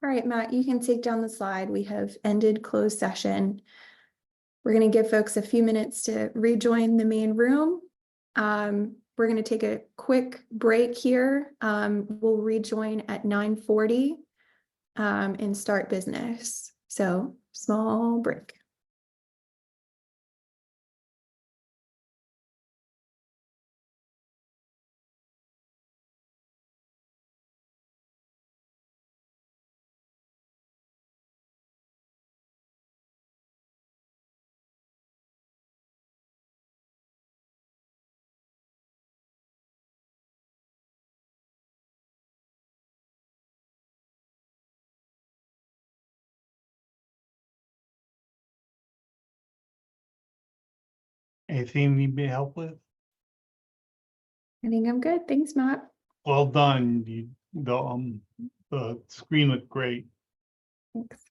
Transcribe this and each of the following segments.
All right, Matt, you can take down the slide. We have ended closed session. We're going to give folks a few minutes to rejoin the main room. We're going to take a quick break here. We'll rejoin at 9:40 and start business. So small break. Anything you need help with? I think I'm good. Thanks, Matt. Well done. The screen looked great. Thanks.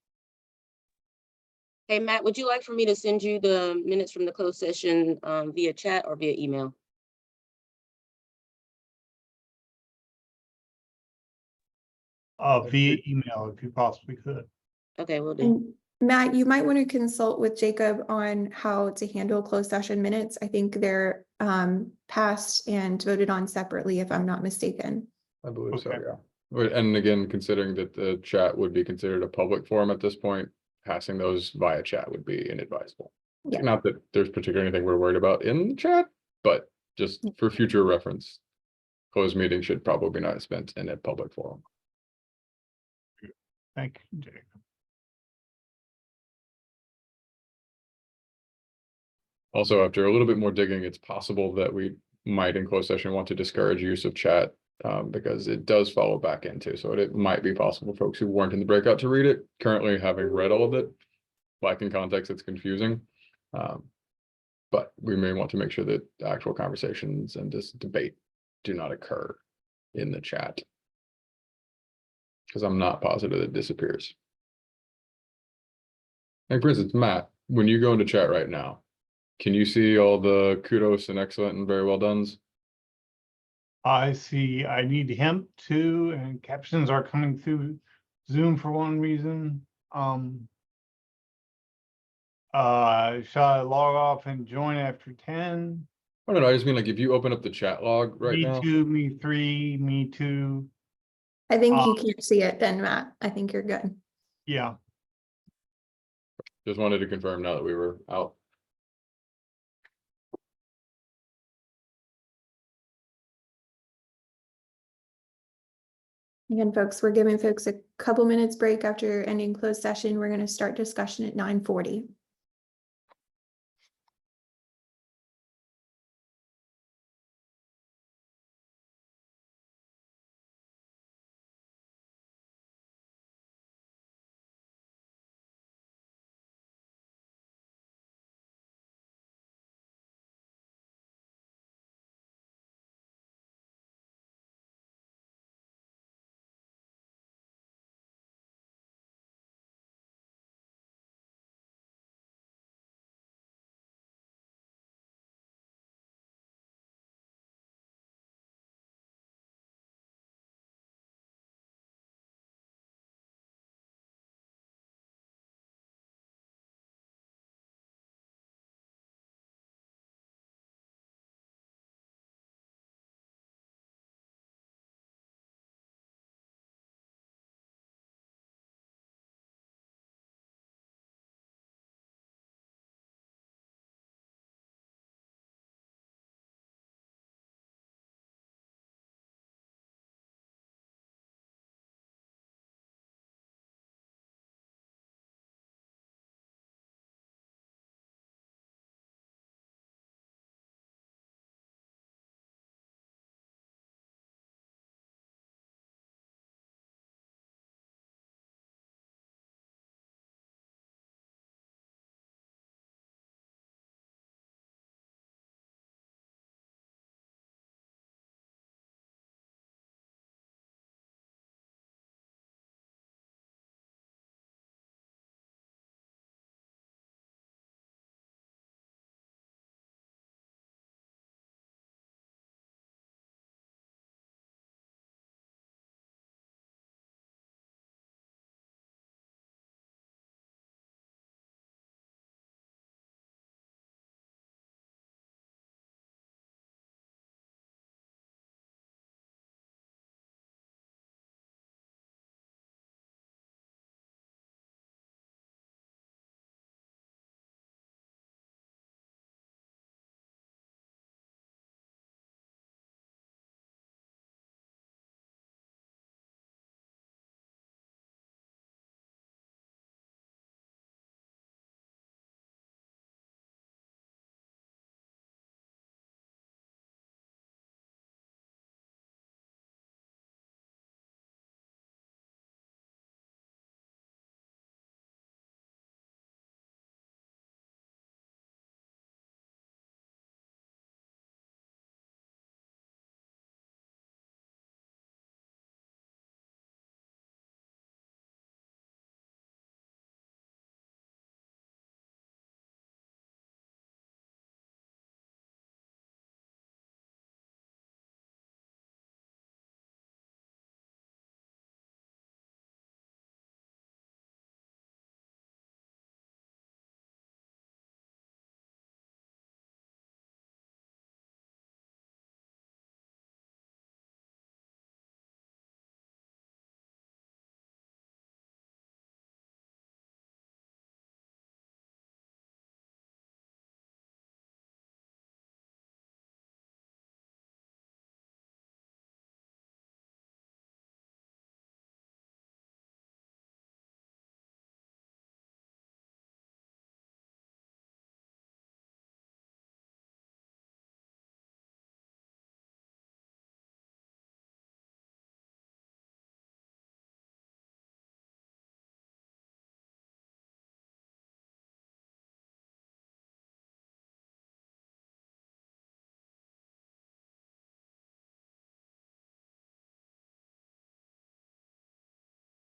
Hey, Matt, would you like for me to send you the minutes from the closed session via chat or via email? Via email if you possibly could. Okay, we'll do. And Matt, you might want to consult with Jacob on how to handle closed session minutes. I think they're passed and voted on separately, if I'm not mistaken. I believe so, Okay. yeah. And again, considering that the chat would be considered a public forum at this point, passing those via chat would be inadvisable. Yeah. Not that there's particularly anything we're worried about in the chat, but just for future reference, closed meeting should probably not be spent in a public forum. Thank you, Jacob. Also, after a little bit more digging, it's possible that we might in closed session want to discourage use of chat because it does follow back into. So it might be possible folks who weren't in the breakout to read it. Currently, having read all of it, lacking context, it's confusing. But we may want to make sure that actual conversations and this debate do not occur in the chat, because I'm not positive it disappears. Like, for instance, Matt, when you go into chat right now, can you see all the kudos and excellent and very well done's? I see. I need hemp too, and captions are coming through Zoom for one reason. Shall I log off and join after 10? I don't know. I just mean, like, if you open up the chat log right Me now. too, me three, me too. I think you can't see it then, Matt. I think you're good. Yeah. Just wanted to confirm now that we were out. Again, folks, we're giving folks a couple minutes break after ending closed session. We're going to start discussion at 9:40.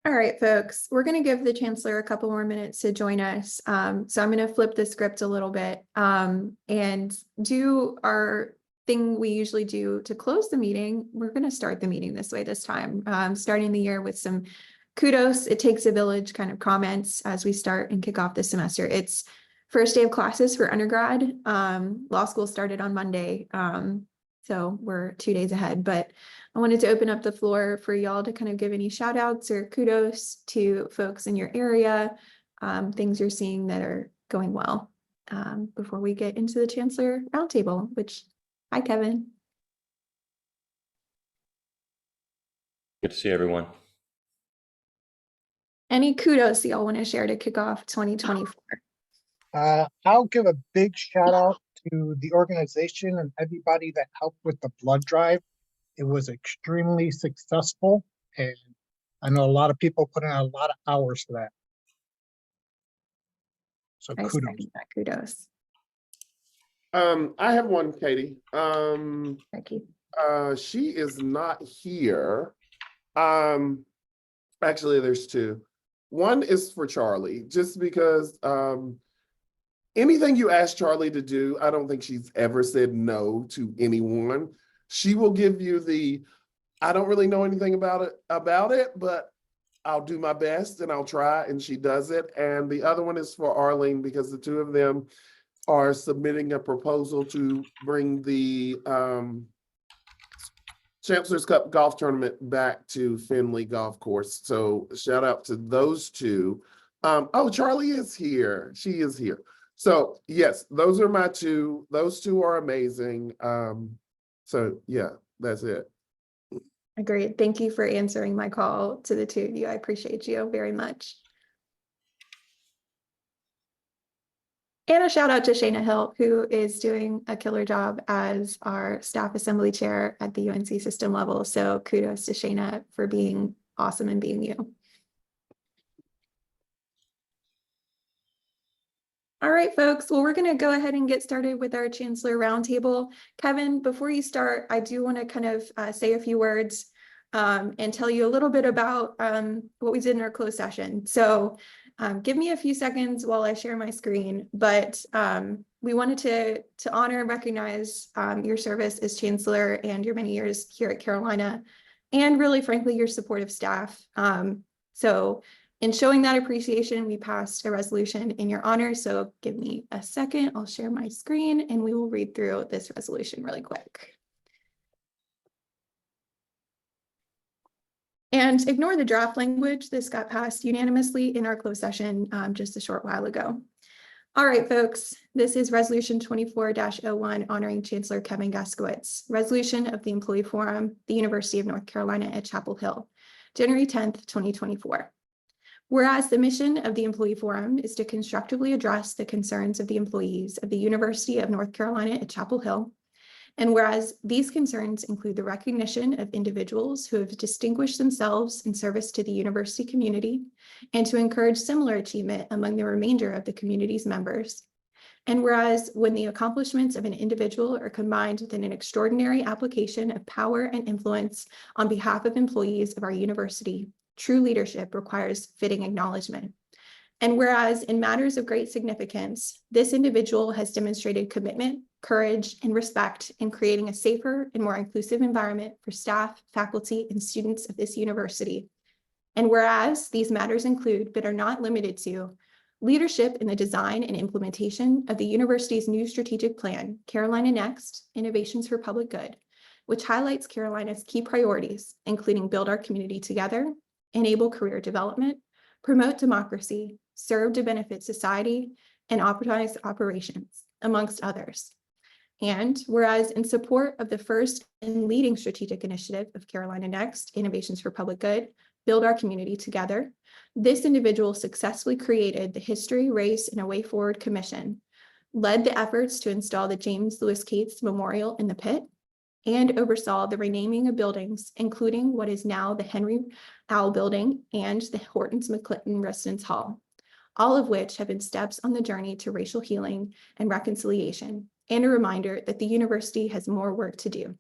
All right, folks, we're going to give the Chancellor a couple more minutes to join us. So I'm going to flip the script a little bit and do our thing we usually do to close the meeting. We're going to start the meeting this way this time, starting the year with some kudos. It takes a village kind of comments as we start and kick off the semester. It's first day of classes for undergrad. Law school started on Monday. So we're 2 days ahead, but I wanted to open up the floor for y'all to kind of give any shout outs or kudos to folks in your area, things you're seeing that are going well before we get into the Chancellor Roundtable, which, hi, Kevin. Good to see everyone. Any kudos y'all want to share to kick off 2024? I'll give a big shout out to the organization and everybody that helped with the blood drive. It was extremely successful, and I know a lot of people put in a lot of hours for that. So I kudos. second that. Kudos. I have one, Katie. Becky. She is not here. Actually, there's two. One is for Charlie, just because anything you ask Charlie to do, I don't think she's ever said no to anyone. She will give you the, I don't really know anything about it, but I'll do my best and I'll try, and she does it. And the other one is for Arlene, because the two of them are submitting a proposal to bring the Chancellor's Cup golf tournament back to Finley Golf Course. So shout out to those two. Oh, Charlie is here. She is here. So yes, those are my two. Those two are amazing. So yeah, that's it. Agreed. Thank you for answering my call to the two of you. I appreciate you very much. And a shout out to Shayna Hill, who is doing a killer job as our staff assembly chair at the UNC system level. So kudos to Shayna for being awesome and being you. All right, folks. Well, we're going to go ahead and get started with our Chancellor Roundtable. Kevin, before you start, I do want to kind of say a few words and tell you a little bit about what we did in our closed session. So give me a few seconds while I share my screen, but we wanted to honor and recognize your service as Chancellor and your many years here at Carolina, and really, frankly, your supportive staff. So in showing that appreciation, we passed a resolution in your honor. So give me a second, I'll share my screen and we will read through this resolution really quick. And ignore the draft language. This got passed unanimously in our closed session just a short while ago. All right, folks, this is Resolution 24-01 honoring Chancellor Kevin Guskiewicz, resolution of the Employee Forum, the University of North Carolina at Chapel Hill, January 10th, 2024. Whereas the mission of the Employee Forum is to constructively address the concerns of the employees of the University of North Carolina at Chapel Hill, and whereas these concerns include the recognition of individuals who have distinguished themselves in service to the university community, and to encourage similar achievement among the remainder of the community's members. And whereas when the accomplishments of an individual are combined with an extraordinary application of power and influence on behalf of employees of our university, true leadership requires fitting acknowledgement. And whereas in matters of great significance, this individual has demonstrated commitment, courage, and respect in creating a safer and more inclusive environment for staff, faculty, and students of this university. And whereas these matters include, but are not limited to, leadership in the design and implementation of the university's new strategic plan, Carolina Next, Innovations for Public Good, which highlights Carolina's key priorities, including build our community together, enable career development, promote democracy, serve to benefit society, and optimize operations, amongst others. And whereas in support of the first and leading strategic initiative of Carolina Next, Innovations for Public Good, build our community together, this individual successfully created the History, Race, and a Way Forward Commission, led the efforts to install the James Lewis Cates Memorial in the Pit, and oversaw the renaming of buildings, including what is now the Henry Owl Building and the Hortons McClinton Residence Hall, all of which have been steps on the journey to racial healing and reconciliation, and a reminder that the university has more work to do.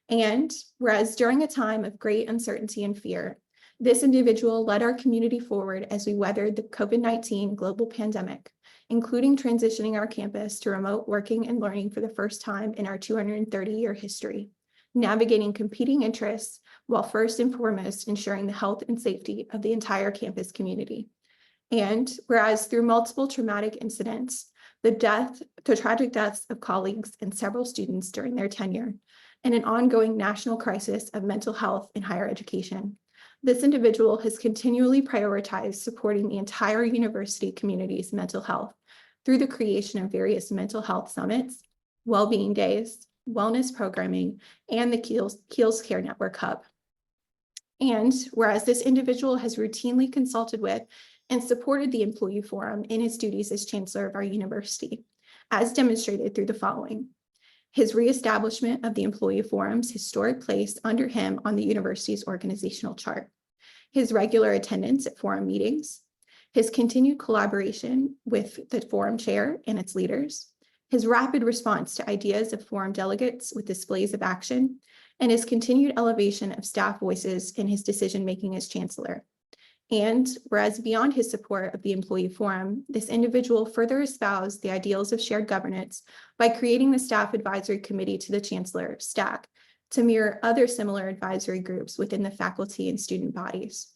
And whereas during a time of great uncertainty and fear, This individual led our community forward as we weathered the COVID-19 global pandemic, including transitioning our campus to remote working and learning for the first time in our 230-year history, navigating competing interests while first and foremost ensuring the health and safety of the entire campus community. And whereas through multiple traumatic incidents, the tragic deaths of colleagues and several students during their tenure, and an ongoing national crisis of mental health in higher education, this individual has continually prioritized supporting the entire university community's mental health through the creation of various mental health summits, well-being days, wellness programming, and the Keels Care Network Hub. And whereas this individual has routinely consulted with and supported the Employee Forum in his duties as Chancellor of our university, as demonstrated through the following: his reestablishment of the Employee Forum's historic place under him on the university's organizational chart, his regular attendance at forum meetings, his continued collaboration with the forum chair and its leaders, his rapid response to ideas of forum delegates with displays of action, and his continued elevation of staff voices in his decision-making as Chancellor. And whereas beyond his support of the Employee Forum, this individual further espoused the ideals of shared governance by creating the Staff Advisory Committee to the Chancellor, STAC, to mirror other similar advisory groups within the faculty and student bodies,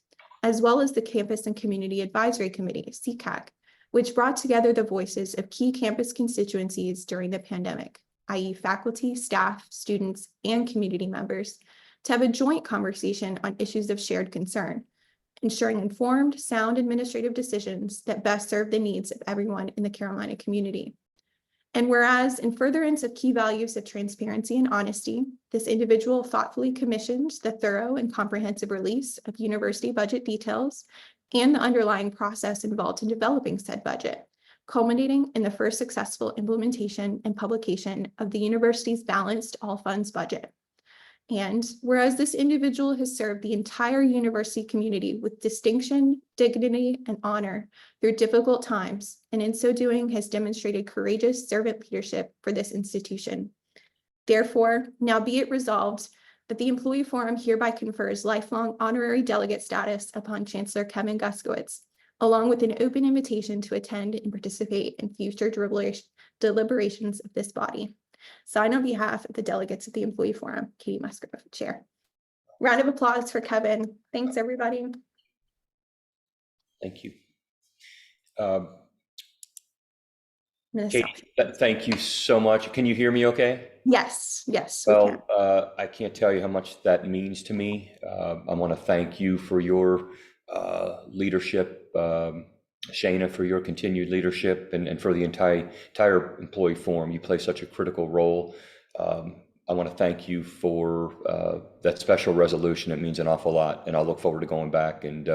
as well as the Campus and Community Advisory Committee, CCAC, which brought together the voices of key campus constituencies during the pandemic, i.e. faculty, staff, students, and community members, to have a joint conversation on issues of shared concern, ensuring informed, sound administrative decisions that best serve the needs of everyone in the Carolina community. And whereas in furtherance of key values of transparency and honesty, this individual thoughtfully commissioned the thorough and comprehensive release of university budget details and the underlying process involved in developing said budget, culminating in the first successful implementation and publication of the university's balanced all funds budget. And whereas this individual has served the entire university community with distinction, dignity, and honor through difficult times, and in so doing has demonstrated courageous servant leadership for this institution. Therefore, now be it resolved that the Employee Forum hereby confers lifelong honorary delegate status upon Chancellor Kevin Guskiewicz, along with an open invitation to attend and participate in future deliberations of this body. Signed on behalf of the delegates of the Employee Forum, Katie Musgrove, Chair. Round of applause for Kevin. Thanks, everybody. Thank you. Minnesota. Katie, thank you so much. Can you hear me okay? Yes, yes. We can. Well, I can't tell you how much that means to me. I want to thank you for your leadership, Shana, for your continued leadership, and for the entire Employee Forum. You play such a critical role. I want to thank you for that special resolution. It means an awful lot, and I'll look forward to going back and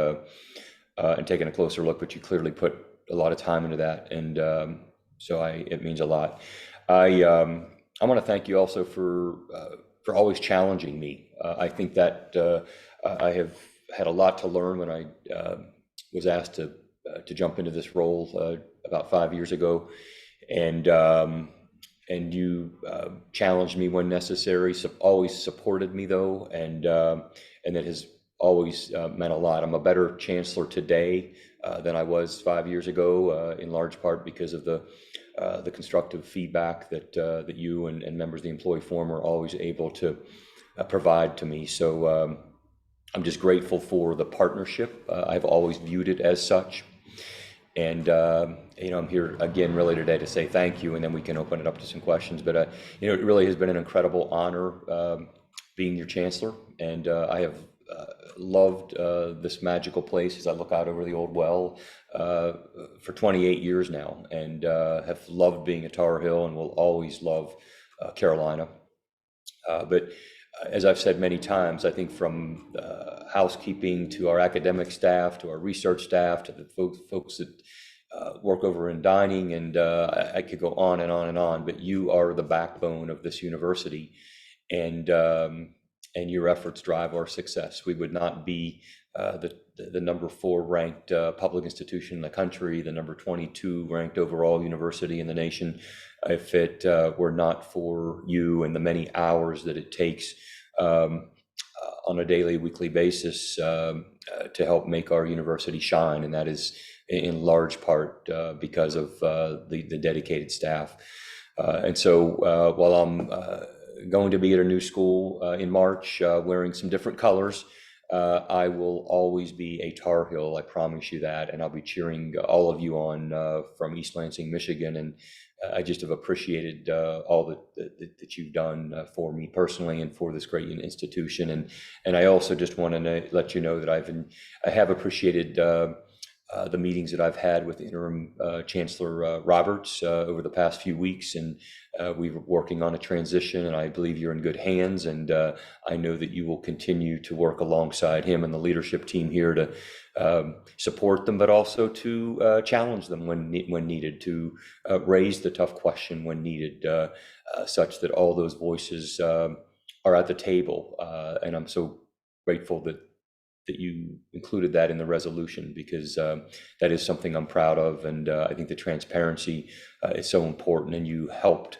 taking a closer look. But you clearly put a lot of time into that, and so it means a lot. I want to thank you also for always challenging me. I think that I have had a lot to learn when I was asked to jump into this role about 5 years ago, and you challenged me when necessary. So always supported me though, and that has always meant a lot. I'm a better chancellor today than I was 5 years ago, in large part because of the constructive feedback that you and members of the Employee Forum are always able to provide to me. So I'm just grateful for the partnership. I've always viewed it as such. And, I'm here again really today to say thank you, and then we can open it up to some questions. But, it really has been an incredible honor being your chancellor. And I have loved this magical place as I look out over the old well for 28 years now, and have loved being at Tar Hill and will always love Carolina. But as I've said many times, I think from housekeeping to our academic staff, to our research staff, to the folks that work over in dining, and I could go on and on and on, but you are the backbone of this university, and your efforts drive our success. We would not be the number 4 ranked public institution in the country, the number 22 ranked overall university in the nation, if it were not for you and the many hours that it takes on a daily, weekly basis to help make our university shine. And that is in large part because of the dedicated staff. And so while I'm going to be at a new school in March, wearing some different colors, I will always be a Tar Heel, I promise you that, and I'll be cheering all of you on from East Lansing, Michigan, and I just have appreciated all that you've done for me personally and for this great institution, and I also just want to let you know that I have appreciated the meetings that I've had with interim Chancellor Roberts over the past few weeks, and we were working on a transition, and I believe you're in good hands, and I know that you will continue to work alongside him and the leadership team here to support them, but also to challenge them when needed, to raise the tough question when needed, such that all those voices are at the table. And I'm so grateful that you included that in the resolution, because that is something I'm proud of, and I think the transparency is so important, and you helped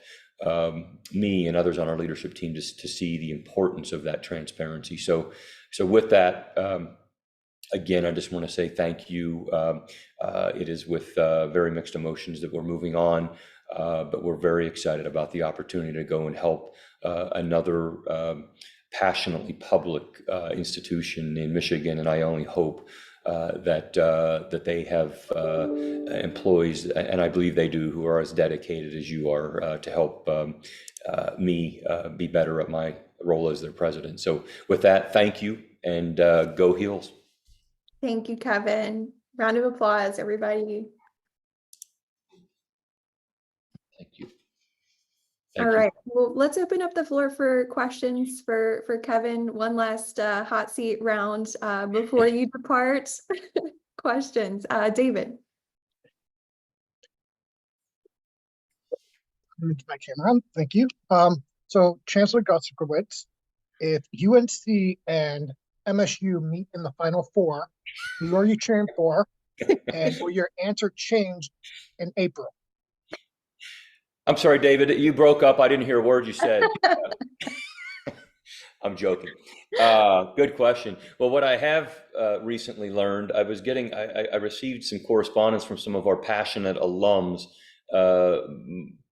me and others on our leadership team to see the importance of that transparency. So with that, again, I just want to say thank you. It is with very mixed emotions that we're moving on, but we're very excited about the opportunity to go and help another passionately public institution in Michigan, and I only hope that they have employees, and I believe they do, who are as dedicated as you are to help me be better at my role as their president. So with that, thank you, and go Heels. Thank you, Kevin. Round of applause, everybody. Thank you. All right, well, let's open up the floor for questions for Kevin. One last hot seat round before you depart. Questions, David. Let me get my camera on. Thank you. So Chancellor Guskiewicz, if UNC and MSU meet in the Final Four, who are you cheering for? And will your answer change in April? I'm sorry, David, you broke up. I didn't hear a word you said. I'm joking. Good question. Well, what I have recently learned, I received some correspondence from some of our passionate alums,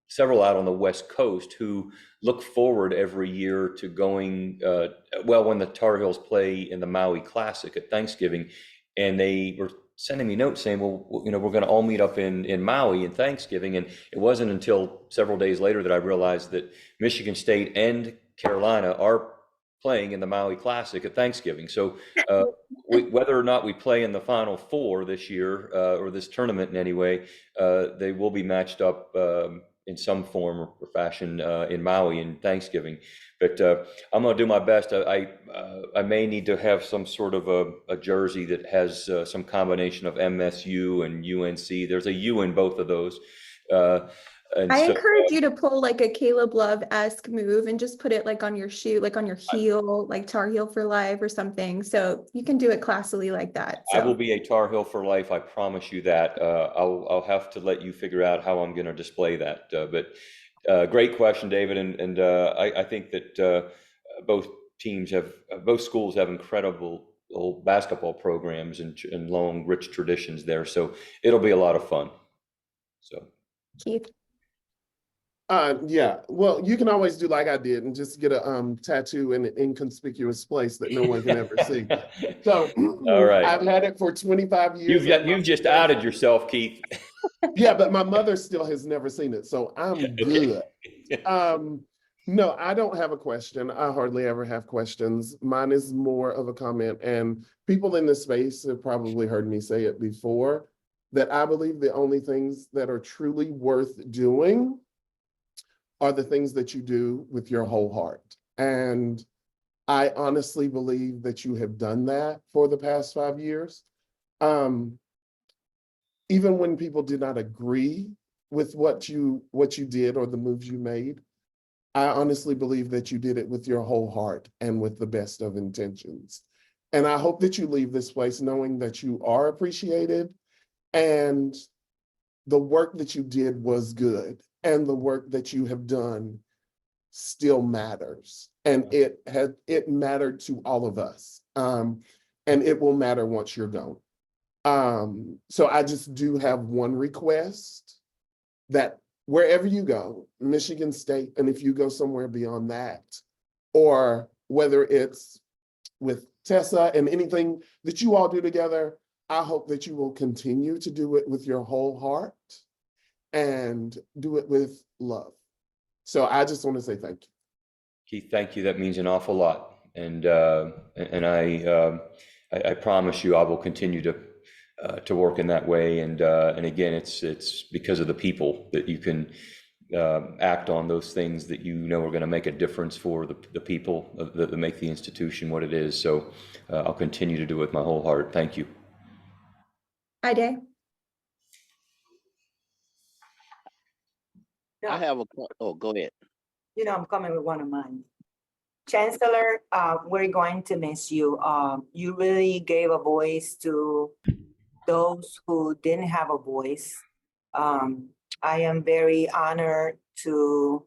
several out on the West Coast, who look forward every year to going, when the Tar Heels play in the Maui Classic at Thanksgiving, and they were sending me notes saying, well, we're going to all meet up in Maui in Thanksgiving. And it wasn't until several days later that I realized that Michigan State and Carolina are playing in the Maui Classic at Thanksgiving. So whether or not we play in the Final Four this year, or this tournament in any way, they will be matched up in some form or fashion in Maui in Thanksgiving. But I'm going to do my best. I may need to have some sort of a jersey that has some combination of MSU and UNC. There's a U in both of those. I encourage you to pull like a Caleb Love-esque move and just put it like on your shoe, like on your heel, like Tar Heel for life or something. So you can do it classily like that. So. I will be a Tar Heel for life. I promise you that. I'll have to let you figure out how I'm going to display that. But great question, David. And I think that both schools have incredible basketball programs and long, rich traditions there. So it'll be a lot of fun. So, Keith. Yeah, well, you can always do like I did and just get a tattoo in an inconspicuous place that no one can ever see. So all right, I've had it for 25 years. You've just outed yourself, Keith. Yeah, but my mother still has never seen it, so I'm good. No, I don't have a question. I hardly ever have questions. Mine is more of a comment, and people in this space have probably heard me say it before, that I believe the only things that are truly worth doing are the things that you do with your whole heart. And I honestly believe that you have done that for the past 5 years. Even when people did not agree with what you did or the moves you made, I honestly believe that you did it with your whole heart and with the best of intentions. And I hope that you leave this place knowing that you are appreciated and the work that you did was good. And the work that you have done still matters. And it mattered to all of us. And it will matter once you're gone. So I just do have one request, that wherever you go, Michigan State, and if you go somewhere beyond that, or whether it's with Tessa and anything that you all do together, I hope that you will continue to do it with your whole heart and do it with love. So I just want to say thank you. Keith, thank you. That means an awful lot. And I promise you, I will continue to work in that way. And again, it's because of the people that you can act on those things that you know are going to make a difference for the people that make the institution what it is. So I'll continue to do it with my whole heart. Thank you. Hi, Day. I have go ahead. I'm coming with one of mine. Chancellor, we're going to miss you. You really gave a voice to those who didn't have a voice. I am very honored to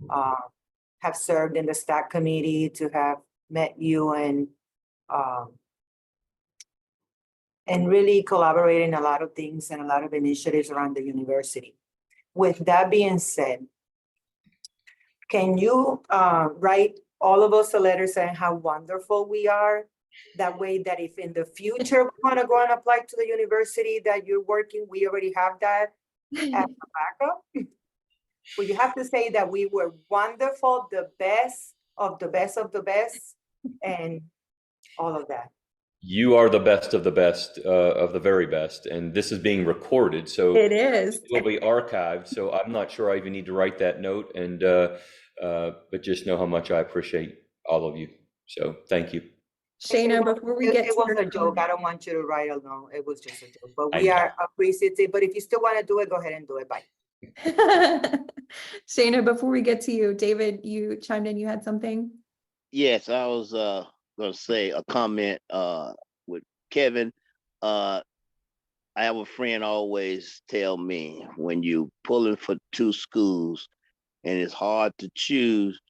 have served in the STAC committee, to have met you and really collaborate in a lot of things and a lot of initiatives around the university. With that being said, can you write all of us a letter saying how wonderful we are? That way that if in the future we want to go and apply to the university that you're working, we already have that as a backup. Well, you have to say that we were wonderful, the best of the best of the best, and all of that. You are the best of the best of the very best, and this is being recorded, so It is. it will be archived. So I'm not sure I even need to write that note, and but just know how much I appreciate all of you. So thank you. Shayna, before we get It was to a joke. I don't want you to write alone. It was just a joke, but I we know. are appreciative. But if you still want to do it, go ahead and do it. Bye. Shayna, before we get to you, David, you chimed in, you had something? Yes, I was gonna say a comment with Kevin. I have a friend always tell me, when you pulling for two schools and it's hard to choose,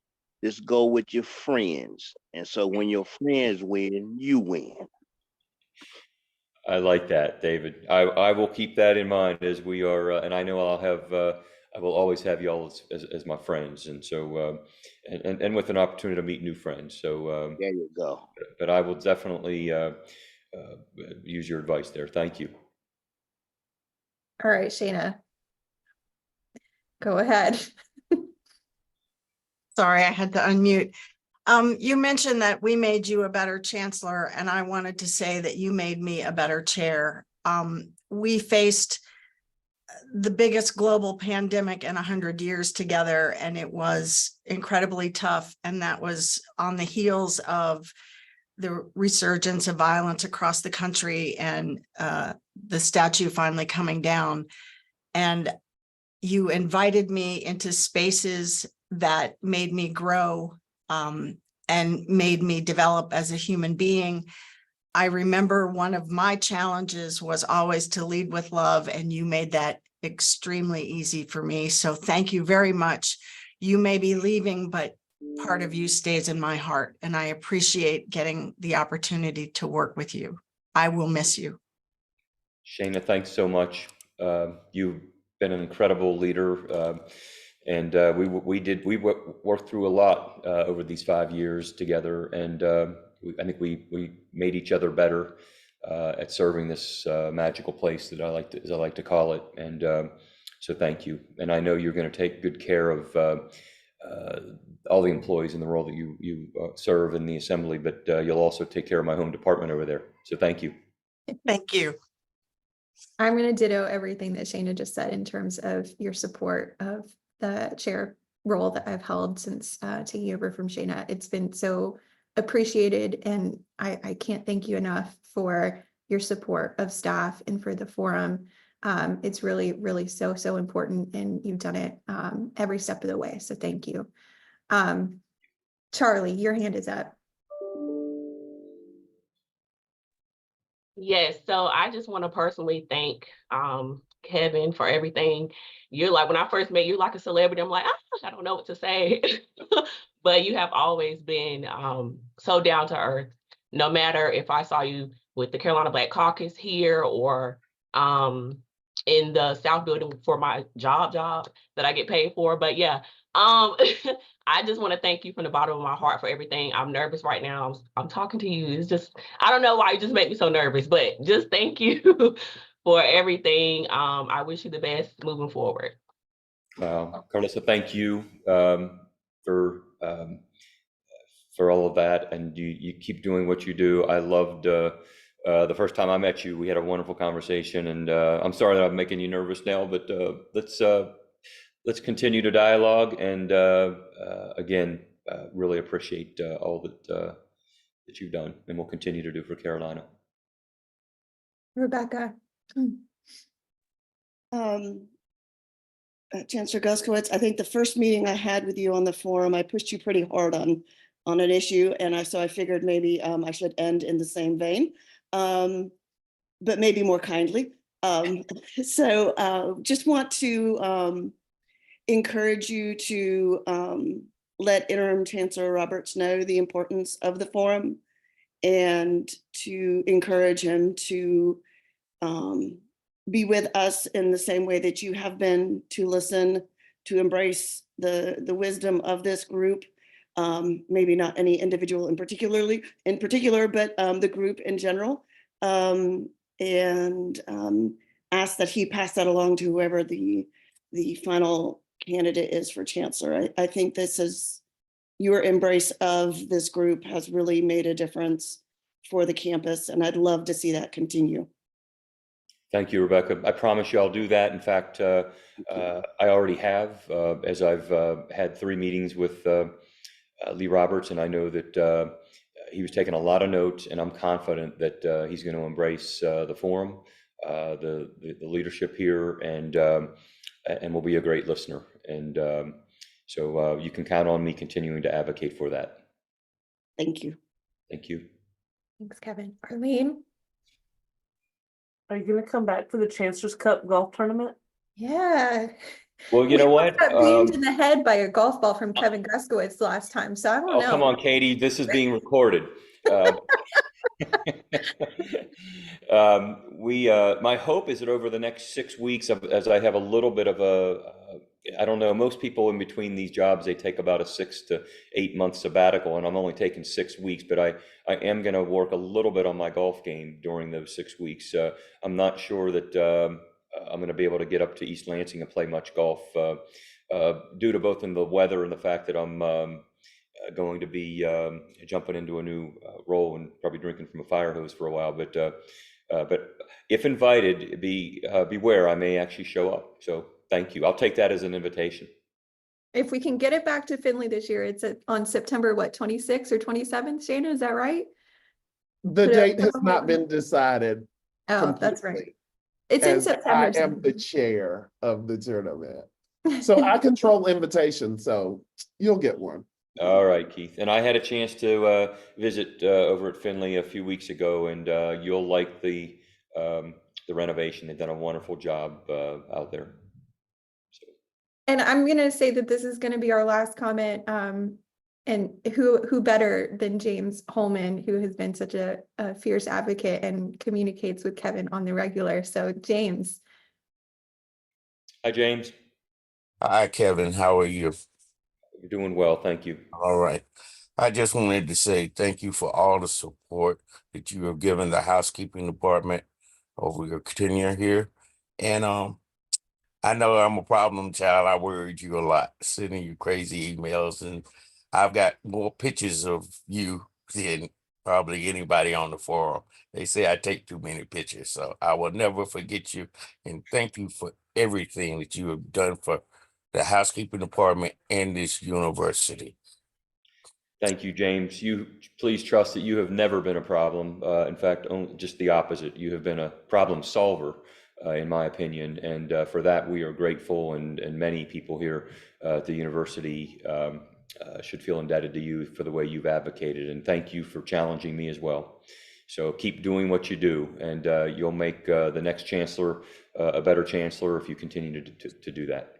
just go with your friends. And so when your friends win, you win. I like that, David. I will keep that in mind as we are, and I know I will always have y'all as my friends, and so and with an opportunity to meet new friends. So There you go. but I will definitely use your advice there. Thank you. All right, Shayna. Go ahead. Sorry, I had to unmute. You mentioned that we made you a better chancellor, and I wanted to say that you made me a better chair. We faced the biggest global pandemic in 100 years together, and it was incredibly tough. And that was on the heels of the resurgence of violence across the country and the statue finally coming down. And you invited me into spaces that made me grow and made me develop as a human being. I remember one of my challenges was always to lead with love, and you made that extremely easy for me. So thank you very much. You may be leaving, but part of you stays in my heart, and I appreciate getting the opportunity to work with you. I will miss you. Shayna, thanks so much. You've been an incredible leader, and we worked through a lot over these 5 years together, and I think we made each other better at serving this magical place that I like to call it. And so thank you. And I know you're going to take good care of all the employees in the role that you serve in the assembly, but you'll also take care of my home department over there. So thank you. Thank you. I'm going to ditto everything that Shayna just said in terms of your support of the chair role that I've held since taking over from Shayna. It's been so appreciated, and I can't thank you enough for your support of staff and for the forum. It's really, really so important, and you've done it every step of the way. So thank you. Charlie, your hand is up. Yes, so I just want to personally thank Kevin, for everything. You're like, when I first met you, like a celebrity. I'm like, I don't know what to say. But you have always been so down to earth. No matter if I saw you with the Carolina Black Caucus here or in the South Building for my job that I get paid for. But yeah, I just want to thank you from the bottom of my heart for everything. I'm nervous right now. I'm talking to you. It's just, I don't know why you just make me so nervous, but just thank you for everything. I wish you the best moving forward. Carlissa, thank you for all of that, and you keep doing what you do. I loved the first time I met you. We had a wonderful conversation, and I'm sorry that I'm making you nervous now, but let's continue to dialogue. And again, really appreciate all that you've done, and will continue to do for Carolina. Rebecca. Chancellor Guskiewicz, I think the first meeting I had with you on the forum, I pushed you pretty hard on an issue, and so I figured maybe I should end in the same vein, but maybe more kindly. So just want to encourage you to let Interim Chancellor Roberts know the importance of the forum, and to encourage him to be with us in the same way that you have been, to listen, to embrace the wisdom of this group. Maybe not any individual in particular, but the group in general. And ask that he pass that along to whoever the final candidate is for Chancellor. I think this is, your embrace of this group has really made a difference for the campus, and I'd love to see that continue. Thank you, Rebecca. I promise you I'll do that. In fact, I already have, as I've had 3 meetings with Lee Roberts, and I know that he was taking a lot of notes, and I'm confident that he's going to embrace the forum, the leadership here, and will be a great listener. And so you can count on me continuing to advocate for that. Thank you. Thank you. Thanks, Kevin. Arlene? Are you going to come back for the Chancellor's Cup golf tournament? Yeah. Well, you know what? Got beamed in the head by a golf ball from Kevin Guskiewicz last time, so I don't know. Oh, come on, Katie. This is being recorded. My hope is that over the next 6 weeks, as I have a little bit of I don't know, most people in between these jobs, they take about a 6 to 8 month sabbatical, and I'm only taking 6 weeks, but I am going to work a little bit on my golf game during those 6 weeks. I'm not sure that I'm going to be able to get up to East Lansing and play much golf due to both in the weather and the fact that I'm going to be jumping into a new role and probably drinking from a fire hose for a while. But if invited, beware, I may actually show up. So thank you. I'll take that as an invitation. If we can get it back to Findlay this year, it's on September, what, 26th or 27th, Shana, is that right? The date has not been decided. Oh, that's right. It's in September. I am the chair of the tournament. So I control invitations, so you'll get one. All right, Keith. And I had a chance to visit over at Findlay a few weeks ago, and you'll like the renovation. They've done a wonderful job out there. So. And I'm going to say that this is going to be our last comment. And who better than James Holman, who has been such a fierce advocate and communicates with Kevin on the regular. So James. Hi, James. Hi, Kevin. How are you? You're doing well. Thank you. All right. I just wanted to say thank you for all the support that you have given the housekeeping department over your tenure here. And I know I'm a problem child. I worried you a lot, sending you crazy emails, and I've got more pictures of you than probably anybody on the forum. They say I take too many pictures, so I will never forget you. And thank you for everything that you have done for the housekeeping department and this university. Thank you, James. You please trust that you have never been a problem. In fact, just the opposite. You have been a problem solver, in my opinion. And for that, we are grateful. And many people here at the university should feel indebted to you for the way you've advocated. And thank you for challenging me as well. So keep doing what you do, and you'll make the next chancellor a better chancellor if you continue to do that.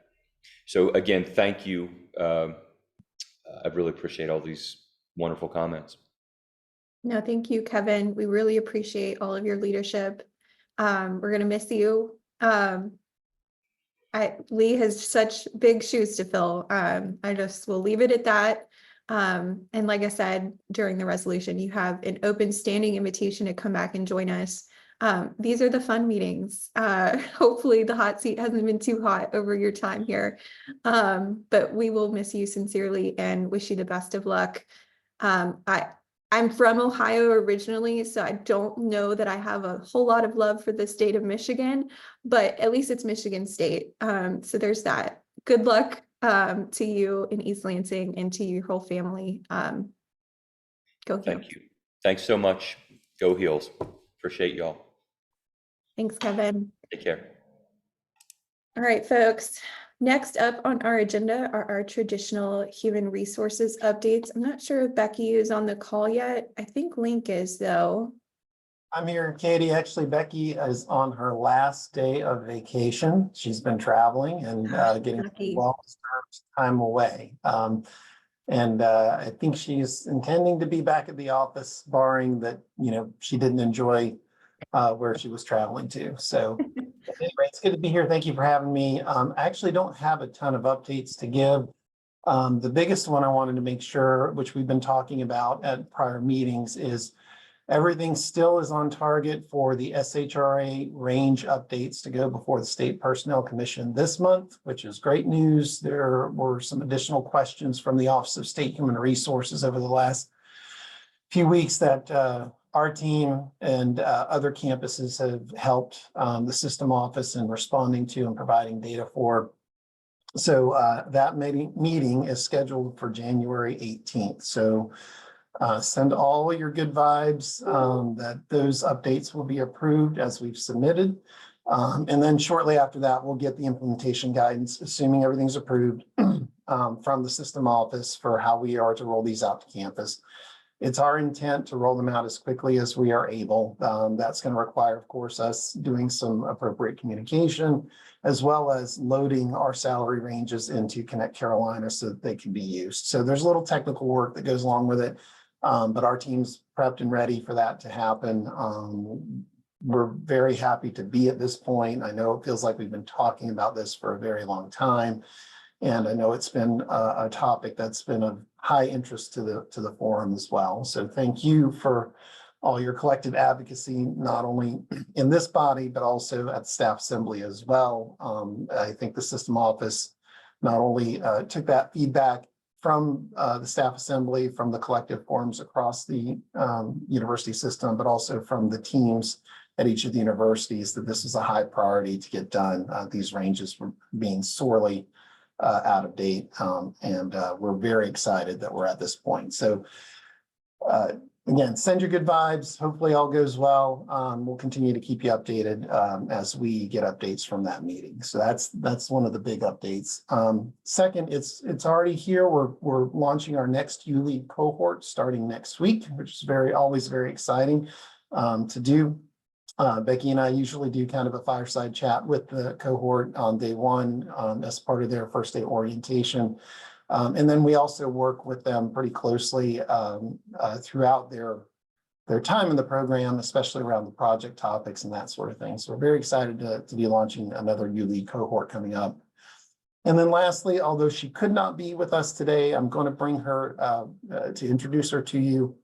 So again, thank you. I really appreciate all these wonderful comments. No, thank you, Kevin. We really appreciate all of your leadership. We're gonna miss you. Lee has such big shoes to fill. I just will leave it at that. And like I said, during the resolution, you have an open standing invitation to come back and join us. These are the fun meetings. Hopefully the hot seat hasn't been too hot over your time here. But we will miss you sincerely and wish you the best of luck. I'm from Ohio originally, so I don't know that I have a whole lot of love for the state of Michigan, but at least it's Michigan State. So there's that. Good luck to you in East Lansing and to your whole family. Go Heels. Thank you. Thanks so much. Go Heels. Appreciate y'all. Thanks, Kevin. Take care. All right, folks. Next up on our agenda are our traditional human resources updates. I'm not sure if Becky is on the call yet. I think Linc is, though. I'm here, Katie. Actually, Becky is on her last day of vacation. She's been traveling and getting well-deserved time away. I think she's intending to be back at the office, barring that, she didn't enjoy where she was traveling to. So anyway, it's good to be here. Thank you for having me. I actually don't have a ton of updates to give. The biggest one I wanted to make sure, which we've been talking about at prior meetings, is everything still is on target for the SHRA range updates to go before the State Personnel Commission this month, which is great news. There were some additional questions from the Office of State Human Resources over the last few weeks that our team and other campuses have helped the system office in responding to and providing data for. So that meeting is scheduled for January 18th. So send all your good vibes that those updates will be approved as we've submitted. And then shortly after that, we'll get the implementation guidance, assuming everything's approved from the system office for how we are to roll these out to campus. It's our intent to roll them out as quickly as we are able. That's going to require, of course, us doing some appropriate communication, as well as loading our salary ranges into Connect Carolina so that they can be used. So there's a little technical work that goes along with it, but our team's prepped and ready for that to happen. We're very happy to be at this point. I know it feels like we've been talking about this for a very long time. And I know it's been a topic that's been of high interest to the forum as well. So thank you for all your collective advocacy, not only in this body, but also at the staff assembly as well. I think the system office not only took that feedback from the staff assembly, from the collective forums across the university system, but also from the teams at each of the universities, that this is a high priority to get done. These ranges were being sorely out of date, and we're very excited that we're at this point. So again, send your good vibes. Hopefully all goes well. We'll continue to keep you updated as we get updates from that meeting. So that's one of the big updates. Second, it's already here. We're launching our next ULEAD cohort starting next week, which is always very exciting to do. Becky and I usually do kind of a fireside chat with the cohort on day one as part of their first day orientation. And then we also work with them pretty closely throughout their time in the program, especially around the project topics and that sort of thing. So we're very excited to be launching another ULEAD cohort coming up. And then lastly, although she could not be with us today, I'm going to bring her to introduce her to you.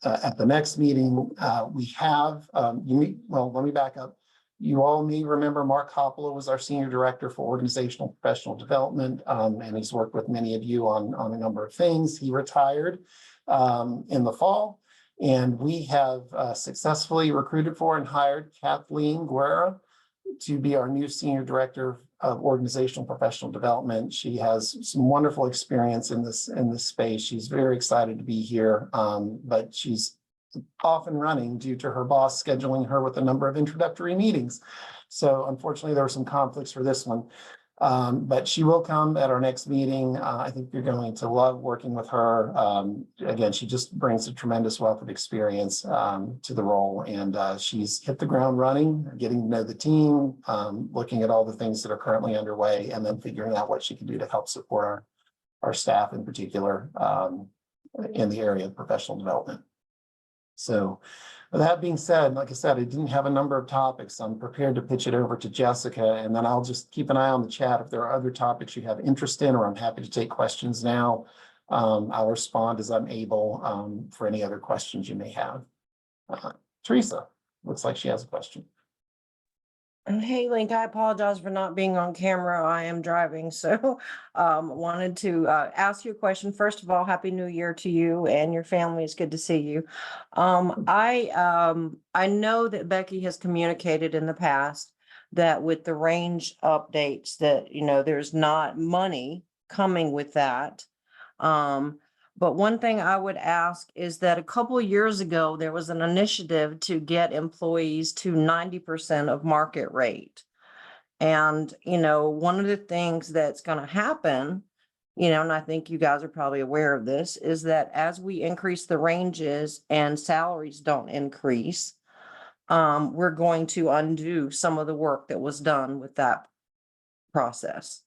At the next meeting, we have, let me back up. You all may remember Mark Coppola was our Senior Director for Organizational Professional Development, and he's worked with many of you on a number of things. He retired in the fall, and we have successfully recruited for and hired Kathleen Guerra to be our new Senior Director of Organizational Professional Development. She has some wonderful experience in this space. She's very excited to be here, but she's off and running due to her boss scheduling her with a number of introductory meetings. So unfortunately, there were some conflicts for this one. But she will come at our next meeting. I think you're going to love working with her. Again, she just brings a tremendous wealth of experience to the role, and she's hit the ground running, getting to know the team, looking at all the things that are currently underway, and then figuring out what she can do to help support our staff in particular in the area of professional development. So with that being said, like I said, I didn't have a number of topics. I'm prepared to pitch it over to Jessica, and then I'll just keep an eye on the chat. If there are other topics you have interest in, or I'm happy to take questions now, I'll respond as I'm able for any other questions you may have. Teresa, looks like she has a question. Hey, Linc, I apologize for not being on camera. I am driving, so wanted to ask you a question. First of all, Happy New Year to you and your family. It's good to see you. I know that Becky has communicated in the past that with the range updates that, you know, there's not money coming with that. But one thing I would ask is that a couple of years ago, there was an initiative to get employees to 90% of market rate. And, you know, one of the things that's going to happen, you know, and I think you guys are probably aware of this, is that as we increase the ranges and salaries don't increase, we're going to undo some of the work that was done with that process.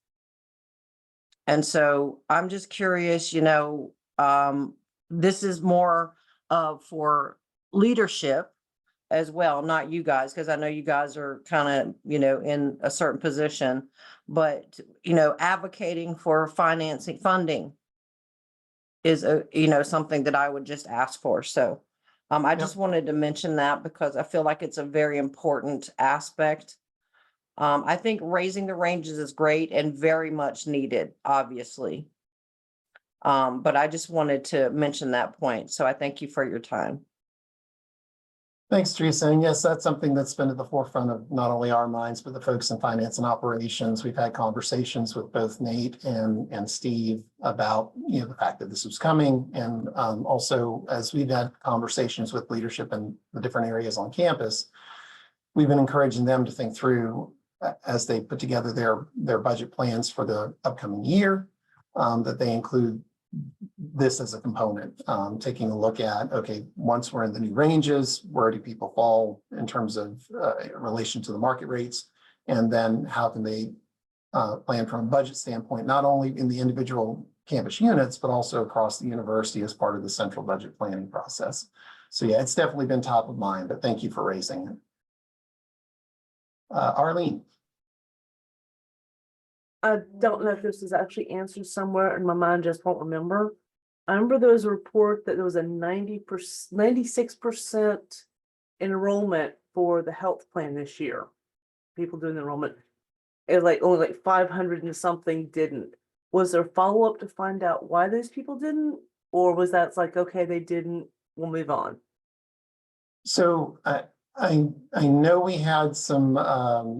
And so I'm just curious, you know, this is more for leadership as well, not you guys, because I know you guys are kind of, you know, in a certain position, but, you know, advocating for financing funding is you know, something that I would just ask for. So I just wanted to mention that because I feel like it's a very important aspect. I think raising the ranges is great and very much needed, obviously. But I just wanted to mention that point. So I thank you for your time. Thanks, Teresa. And yes, that's something that's been at the forefront of not only our minds, but the folks in finance and operations. We've had conversations with both Nate and Steve about, you know, the fact that this was coming. And also, as we've had conversations with leadership in the different areas on campus, we've been encouraging them to think through as they put together their budget plans for the upcoming year, that they include this as a component, taking a look at, okay, once we're in the new ranges, where do people fall in terms of in relation to the market rates? And then how can they plan from a budget standpoint, not only in the individual campus units, but also across the university as part of the central budget planning process. So yeah, it's definitely been top of mind, but thank you for raising it. Arlene. I don't know if this is actually answered somewhere and my mind just won't remember. I remember there was a report that there was a 96% enrollment for the health plan this year. People doing the enrollment. It like only like 500 and something didn't. Was there follow-up to find out why those people didn't? Or was that like, okay, they didn't, we'll move on? So I know we had some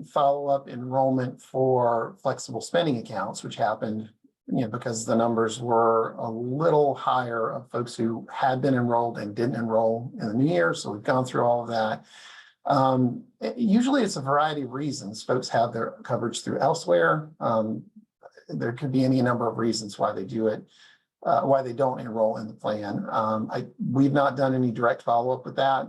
follow-up enrollment for flexible spending accounts, which happened, you know, because the numbers were a little higher of folks who had been enrolled and didn't enroll in the new year. So we've gone through all of that. Usually it's a variety of reasons. Folks have their coverage through elsewhere. There could be any number of reasons why they do it. Why they don't enroll in the plan. We've not done any direct follow-up with that.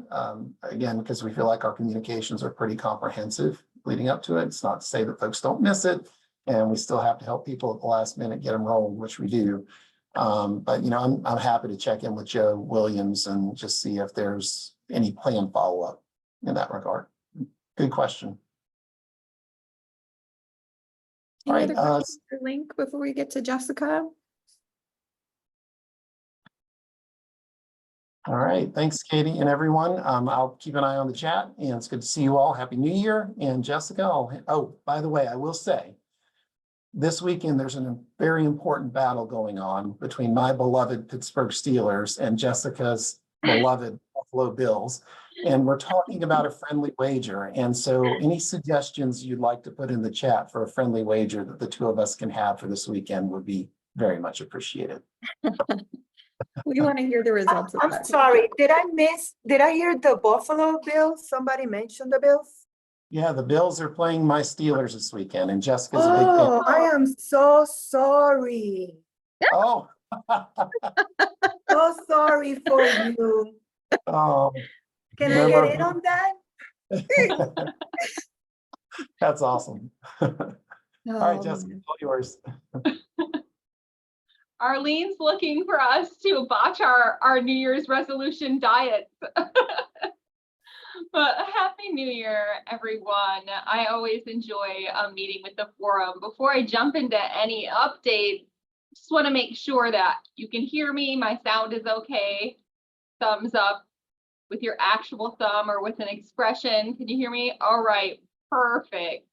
Again, because we feel like our communications are pretty comprehensive leading up to it. It's not to say that folks don't miss it, and we still have to help people at the last minute get enrolled, which we do. But you know, I'm happy to check in with Joe Williams and just see if there's any plan follow-up in that regard. Good question. Any other questions for Linc before we get to Jessica? All right, thanks, Katie and everyone. I'll keep an eye on the chat, and it's good to see you all. Happy New Year. And Jessica, oh, by the way, I will say, this weekend there's a very important battle going on between my beloved Pittsburgh Steelers and Jessica's beloved Buffalo Bills. And we're talking about a friendly wager. And so any suggestions you'd like to put in the chat for a friendly wager that the two of us can have for this weekend would be very much appreciated. We want to hear the results of I'm that. sorry, did I hear the Buffalo Bills? Somebody mentioned the Bills? Yeah, the Bills are playing my Steelers this weekend, and Jessica's a big fan. Oh, I am so sorry. Oh. So sorry for you. Oh, Can I get in on that? that's awesome. All right, Oh, Jessica, man. all yours. Arlene's looking for us to botch our New Year's resolution diets. But Happy New Year, everyone. I always enjoy meeting with the forum. Before I jump into any updates, just want to make sure that you can hear me. My sound is okay. Thumbs up with your actual thumb or with an expression. Can you hear me? All right, perfect.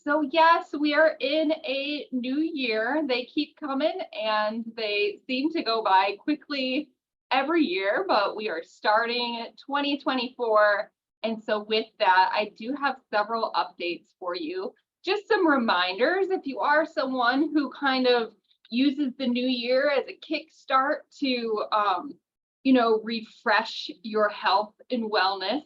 So yes, we are in a new year. They keep coming and they seem to go by quickly every year, but we are starting 2024. And so with that, I do have several updates for you. Just some reminders, if you are someone who kind of uses the new year as a kickstart to, refresh your health and wellness.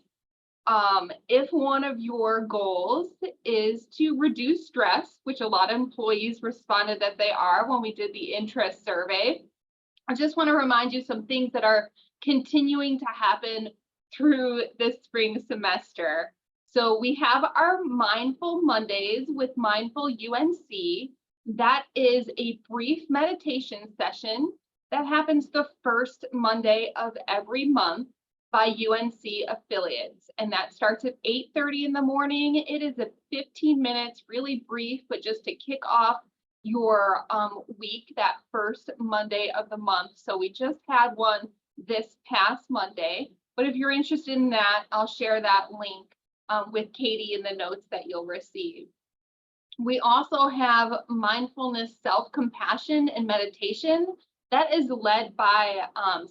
If one of your goals is to reduce stress, which a lot of employees responded that they are when we did the interest survey, I just want to remind you some things that are continuing to happen through this spring semester. So we have our Mindful Mondays with Mindful UNC. That is a brief meditation session that happens the first Monday of every month by UNC affiliates. And that starts at 8:30 in the morning. It is a 15 minutes, really brief, but just to kick off your week, that first Monday of the month. So we just had one this past Monday. But if you're interested in that, I'll share that link with Katie in the notes that you'll receive. We also have mindfulness, self-compassion, and meditation. That is led by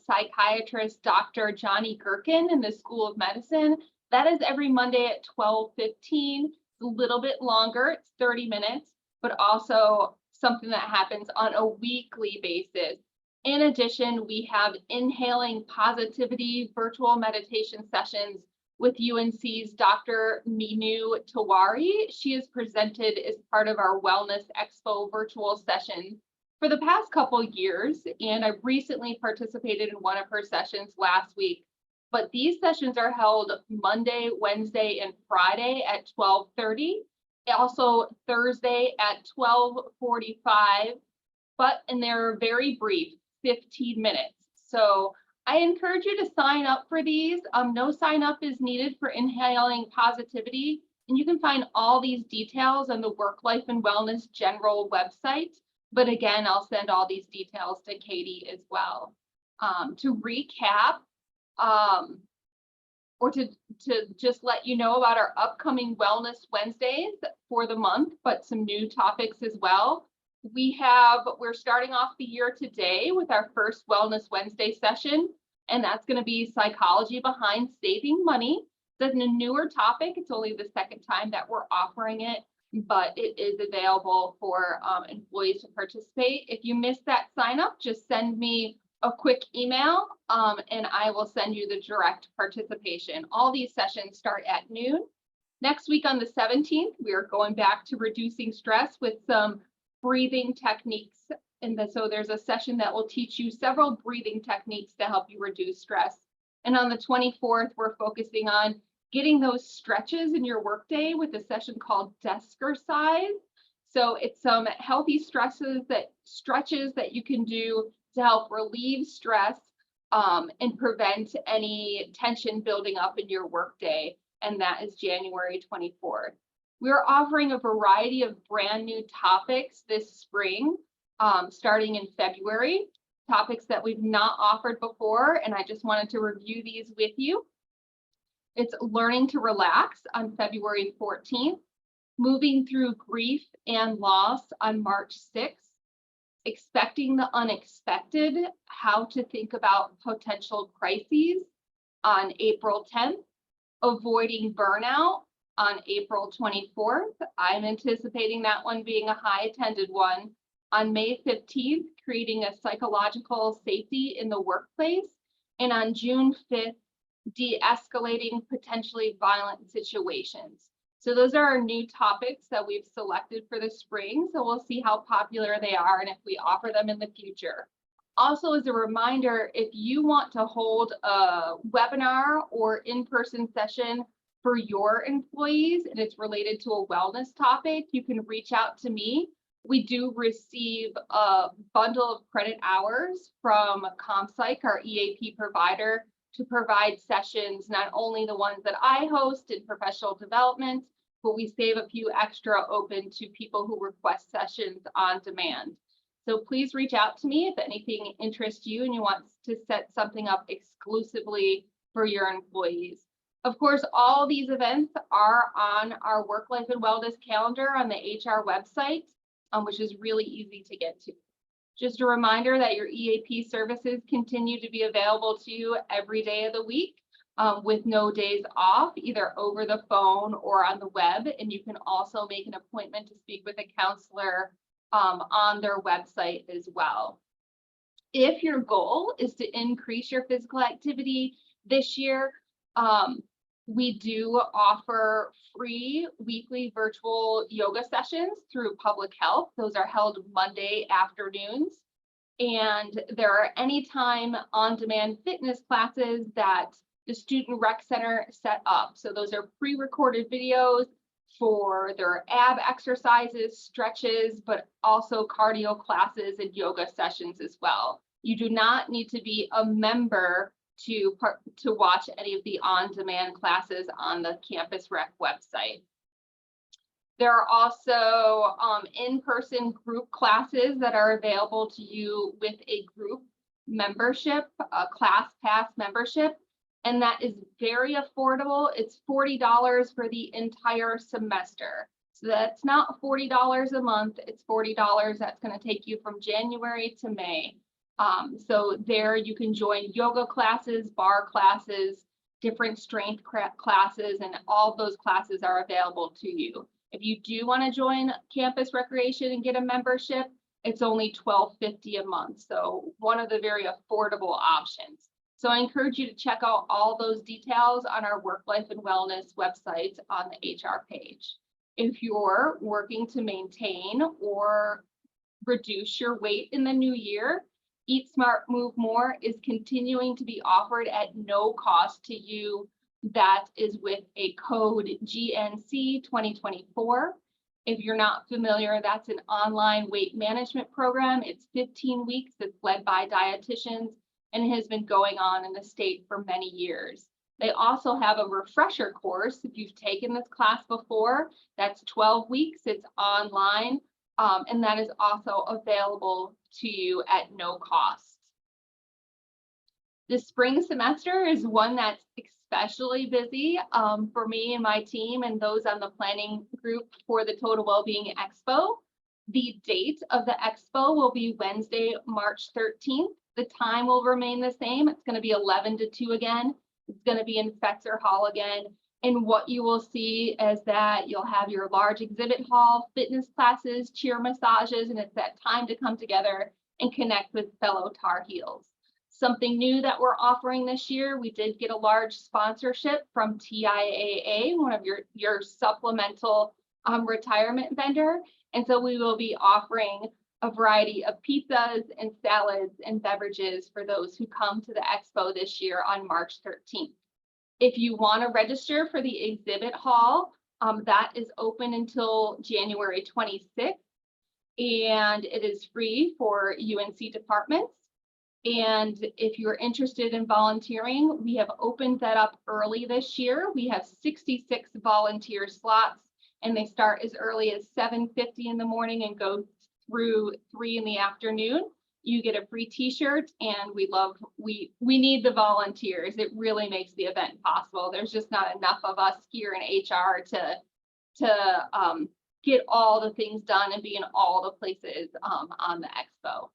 psychiatrist Dr. Johnny Gherkin in the School of Medicine. That is every Monday at 12:15. It's a little bit longer, it's 30 minutes, but also something that happens on a weekly basis. In addition, we have Inhaling Positivity virtual meditation sessions with UNC's Dr. Minu Tawari. She is presented as part of our Wellness Expo virtual session for the past couple years, and I recently participated in one of her sessions last week. But these sessions are held Monday, Wednesday, and Friday at 12:30, also Thursday at 12:45, and they're very brief, 15 minutes. So I encourage you to sign up for these. No sign up is needed for Inhaling Positivity, and you can find all these details on the Work Life and Wellness General website. But again, I'll send all these details to Katie as well. To recap, or to just let you know about our upcoming Wellness Wednesdays for the month, but some new topics as well. We're starting off the year today with our first Wellness Wednesday session, and that's going to be psychology behind saving money. That's a newer topic. It's only the second time that we're offering it, but it is available for employees to participate. If you missed that sign up, just send me a quick email and I will send you the direct participation. All these sessions start at noon. Next week on the 17th, we are going back to reducing stress with some breathing techniques. So there's a session that will teach you several breathing techniques to help you reduce stress. And on the 24th, we're focusing on getting those stretches in your workday with a session called Deskercise. So it's some healthy stretches that you can do to help relieve stress and prevent any tension building up in your workday. And that is January 24th. We're offering a variety of brand new topics this spring, starting in February, topics that we've not offered before. And I just wanted to review these with you. It's Learning to Relax on February 14th, Moving Through Grief and Loss on March 6th, Expecting the Unexpected, How to Think About Potential Crises on April 10th, Avoiding Burnout on April 24th. I'm anticipating that one being a high attended one. On May 15th, Creating a Psychological Safety in the Workplace. And on June 5th, de-escalating potentially violent situations. So those are our new topics that we've selected for the spring. So we'll see how popular they are and if we offer them in the future. Also, as a reminder, if you want to hold a webinar or in-person session for your employees and it's related to a wellness topic, you can reach out to me. We do receive a bundle of credit hours from ComPsych, our EAP provider, to provide sessions, not only the ones that I host in professional development, but we save a few extra open to people who request sessions on demand. So please reach out to me if anything interests you and you want to set something up exclusively for your employees. Of course, all these events are on our work life and wellness calendar on the HR website, which is really easy to get to. Just a reminder that your EAP services continue to be available to you every day of the week with no days off, either over the phone or on the web. And you can also make an appointment to speak with a counselor on their website as well. If your goal is to increase your physical activity this year, we do offer free weekly virtual yoga sessions through Public Health. Those are held Monday afternoons. And there are anytime on-demand fitness classes that the Student Rec Center set up. So those are pre-recorded videos for their ab exercises, stretches, but also cardio classes and yoga sessions as well. You do not need to be a member to watch any of the on-demand classes on the Campus Rec website. There are also in-person group classes that are available to you with a group membership, a class pass membership, and that is very affordable. It's $40 for the entire semester. So that's not $40 a month, it's $40 that's going to take you from January to May. So there you can join yoga classes, bar classes, different strength classes, and all those classes are available to you. If you do want to join Campus Recreation and get a membership, it's only $12.50 a month. So one of the very affordable options. So I encourage you to check out all those details on our Work Life and Wellness website on the HR page. If you're working to maintain or reduce your weight in the new year, Eat Smart, Move More is continuing to be offered at no cost to you. That is with a code GNC 2024. If you're not familiar, that's an online weight management program. It's 15 weeks. It's led by dietitians and has been going on in the state for many years. They also have a refresher course. If you've taken this class before, that's 12 weeks. It's online, and that is also available to you at no cost. The spring semester is one that's especially busy for me and my team and those on the planning group for the Total Wellbeing Expo. The date of the expo will be Wednesday, March 13th. The time will remain the same. It's going to be 11 to 2 again. It's going to be in Fetzer Hall again. And what you will see is that you'll have your large exhibit hall, fitness classes, cheer massages, and it's that time to come together and connect with fellow Tar Heels. Something new that we're offering this year, we did get a large sponsorship from TIAA, one of your supplemental retirement vendor. And so we will be offering a variety of pizzas and salads and beverages for those who come to the expo this year on March 13th. If you want to register for the exhibit hall, that is open until January 26th, and it is free for UNC departments. And if you're interested in volunteering, we have opened that up early this year. We have 66 volunteer slots, and they start as early as 7:50 in the morning and go through 3 in the afternoon. You get a free t-shirt, and we need the volunteers. It really makes the event possible. There's just not enough of us here in HR to get all the things done and be in all the places on the expo.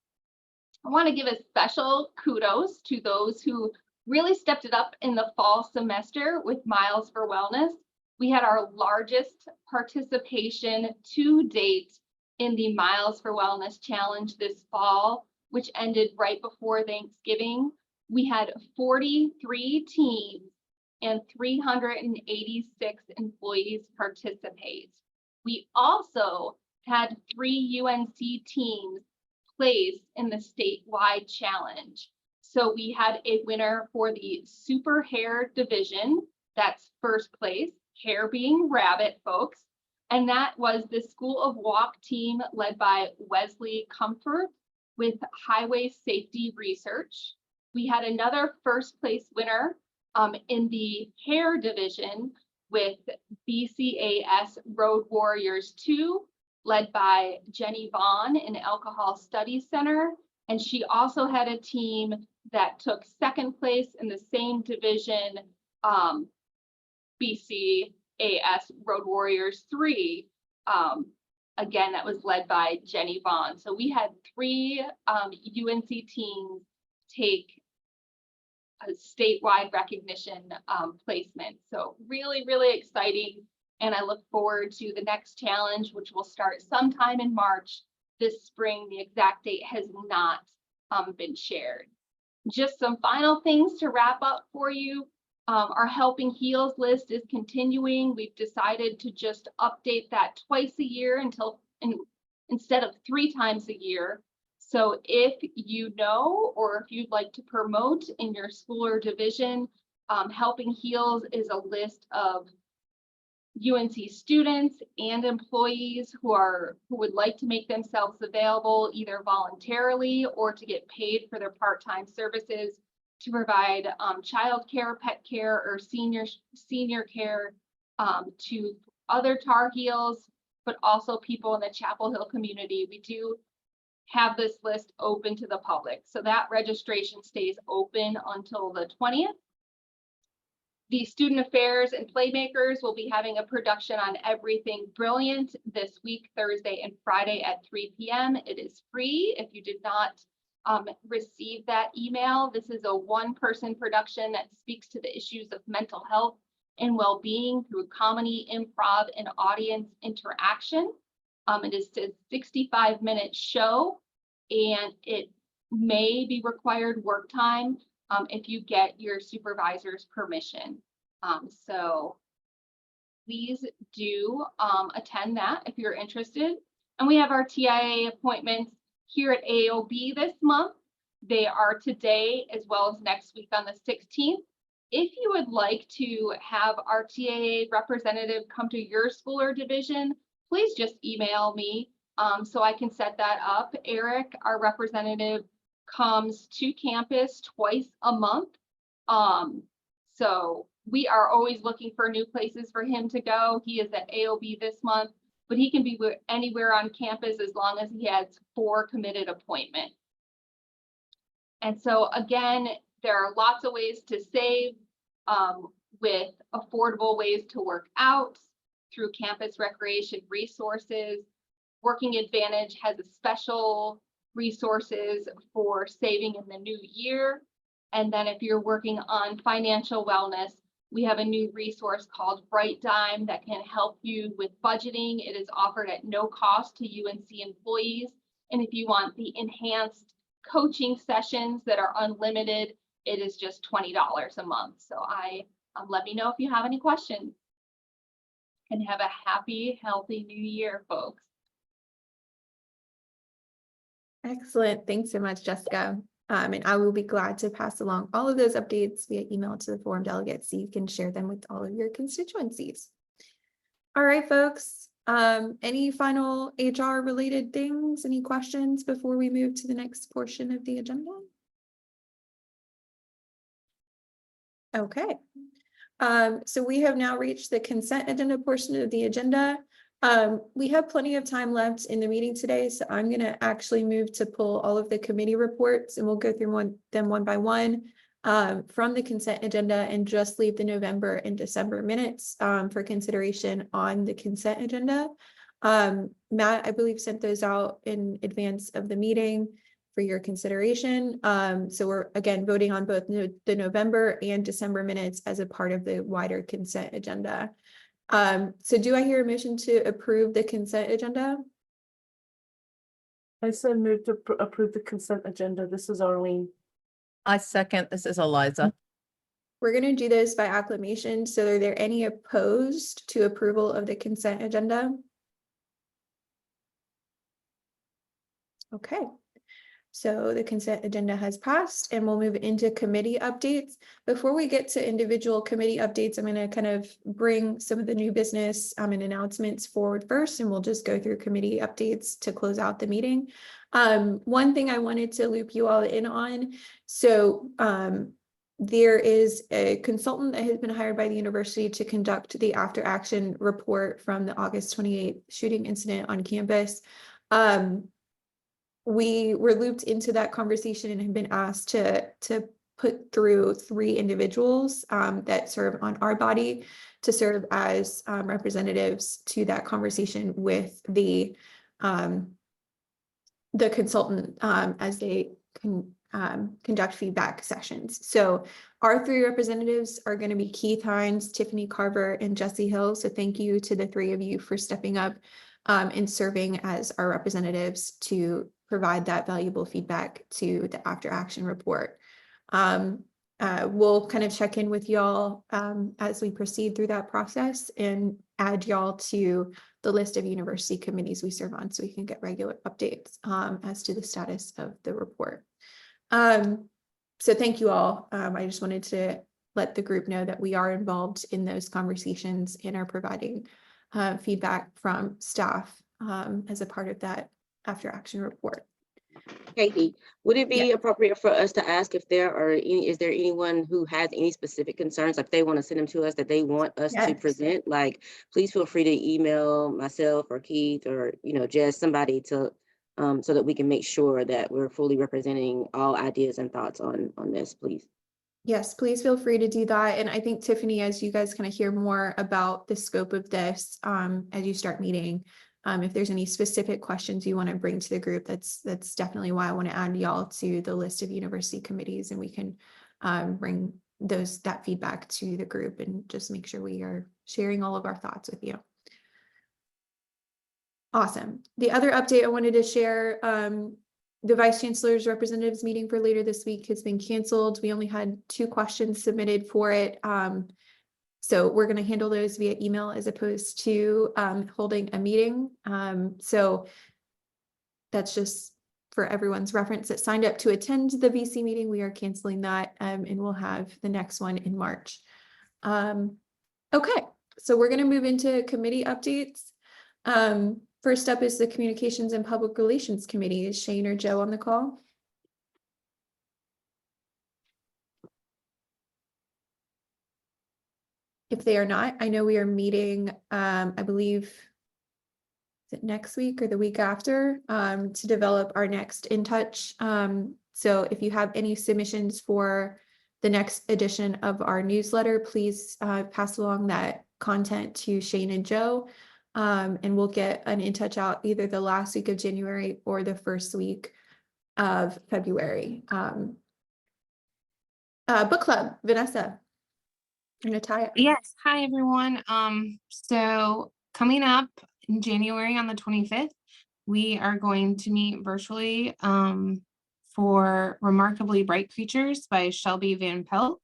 I want to give a special kudos to those who really stepped it up in the fall semester with Miles for Wellness. We had our largest participation to date in the Miles for Wellness Challenge this fall, which ended right before Thanksgiving. We had 43 teams and 386 employees participate. We also had 3 UNC teams placed in the statewide challenge. So we had a winner for the Super Hair division. That's first place, hair being rabbit, folks. And that was the School of Walk team led by Wesley Comfort with Highway Safety Research. We had another first place winner in the hair division with BCAS Road Warriors 2, led by Jenny Vaughn in Alcohol Studies Center. And she also had a team that took second place in the same division, BCAS Road Warriors 3. Again, that was led by Jenny Vaughn. So we had 3 UNC teams take a statewide recognition placement. So really, really exciting. And I look forward to the next challenge, which will start sometime in March this spring. The exact date has not been shared. Just some final things to wrap up for you. Our Helping Heals list is continuing. We've decided to just update that twice a year instead of 3 times a year. So if you know, or if you'd like to promote in your school or division, Helping Heals is a list of UNC students and employees who would like to make themselves available either voluntarily or to get paid for their part-time services to provide childcare, pet care, or senior care to other Tar Heels, but also people in the Chapel Hill community. We do have this list open to the public, so that registration stays open until the 20th. The Student Affairs and Playmakers will be having a production on Everything Brilliant this week, Thursday and Friday at 3 p.m. It is free. If you did not receive that email, this is a 1-person production that speaks to the issues of mental health and well-being through comedy, improv, and audience interaction. It is a 65-minute show, and it may be required work time if you get your supervisor's permission. So please do attend that if you're interested. And we have our TIA appointments here at AOB this month. They are today as well as next week on the 16th. If you would like to have our TIA representative come to your school or division, please just email me so I can set that up. Eric, our representative, comes to campus twice a month. So we are always looking for new places for him to go. He is at AOB this month, but he can be anywhere on campus as long as he has 4 committed appointments. And so again, there are lots of ways to save with affordable ways to work out through campus recreation resources. Working Advantage has a special resources for saving in the new year. And then if you're working on financial wellness, we have a new resource called Bright Dime that can help you with budgeting. It is offered at no cost to UNC employees. And if you want the enhanced coaching sessions that are unlimited, it is just $20 a month. So let me know if you have any questions. And have a happy, healthy new year, folks. Excellent. Thanks so much, Jessica. And I will be glad to pass along all of those updates via email to the forum delegates so you can share them with all of your constituencies. All right, folks. Any final HR related things? Any questions before we move to the next portion of the agenda? Okay. So we have now reached the consent agenda portion of the agenda. We have plenty of time left in the meeting today, so I'm going to actually move to pull all of the committee reports, and we'll go through them one by one from the consent agenda and just leave the November and December minutes for consideration on the consent agenda. Matt, I believe, sent those out in advance of the meeting for your consideration. So we're again voting on both the November and December minutes as a part of the wider consent agenda. So do I hear a motion to approve the consent agenda? I said move to approve the consent agenda. This is Arlene. I second. This is Eliza. We're going to do this by acclamation. So are there any opposed to approval of the consent agenda? Okay. So the consent agenda has passed and we'll move into committee updates. Before we get to individual committee updates, I'm going to kind of bring some of the new business and announcements forward first, and we'll just go through committee updates to close out the meeting. One thing I wanted to loop you all in on. So there is a consultant that has been hired by the university to conduct the after action report from the August 28th shooting incident on campus. We were looped into that conversation and have been asked to put through 3 individuals that serve on our body to serve as representatives to that conversation with the consultant as they can conduct feedback sessions. So our 3 representatives are going to be Keith Hines, Tiffany Carver, and Jesse Hill. So thank you to the 3 of you for stepping up and serving as our representatives to provide that valuable feedback to the after action report. We'll kind of check in with y'all as we proceed through that process and add y'all to the list of university committees we serve on so we can get regular updates as to the status of the report. So thank you all. I just wanted to let the group know that we are involved in those conversations and are providing feedback from staff as a part of that after action report. Katie, would it be appropriate for us to ask if there are any, is there anyone who has any specific concerns, like they want to send them to us that they want us to present? Like, please feel free to email myself or Keith or, you know, just somebody to, so that we can make sure that we're fully representing all ideas and thoughts on this, please. Yes, please feel free to do that. And I think Tiffany, as you guys kind of hear more about the scope of this, as you start meeting, if there's any specific questions you want to bring to the group, that's definitely why I want to add y'all to the list of university committees, and we can bring that feedback to the group and just make sure we are sharing all of our thoughts with you. Awesome. The other update I wanted to share, the Vice Chancellor's representatives meeting for later this week has been canceled. We only had 2 questions submitted for it. So we're going to handle those via email as opposed to holding a meeting. So that's just for everyone's reference that signed up to attend the VC meeting. We are canceling that and we'll have the next one in March. Okay, so we're going to move into committee updates. First up is the Communications and Public Relations Committee. Is Shane or Joe on the call? If they are not, I know we are meeting, I believe, is it next week or the week after, to develop our next In Touch. So if you have any submissions for the next edition of our newsletter, please pass along that content to Shane and Joe. And we'll get an In Touch out either the last week of January or the first week of February. Book Club, Vanessa. Natalia. Yes, hi everyone. So coming up in January on the 25th, we are going to meet virtually for Remarkably Bright Creatures by Shelby Van Pelt.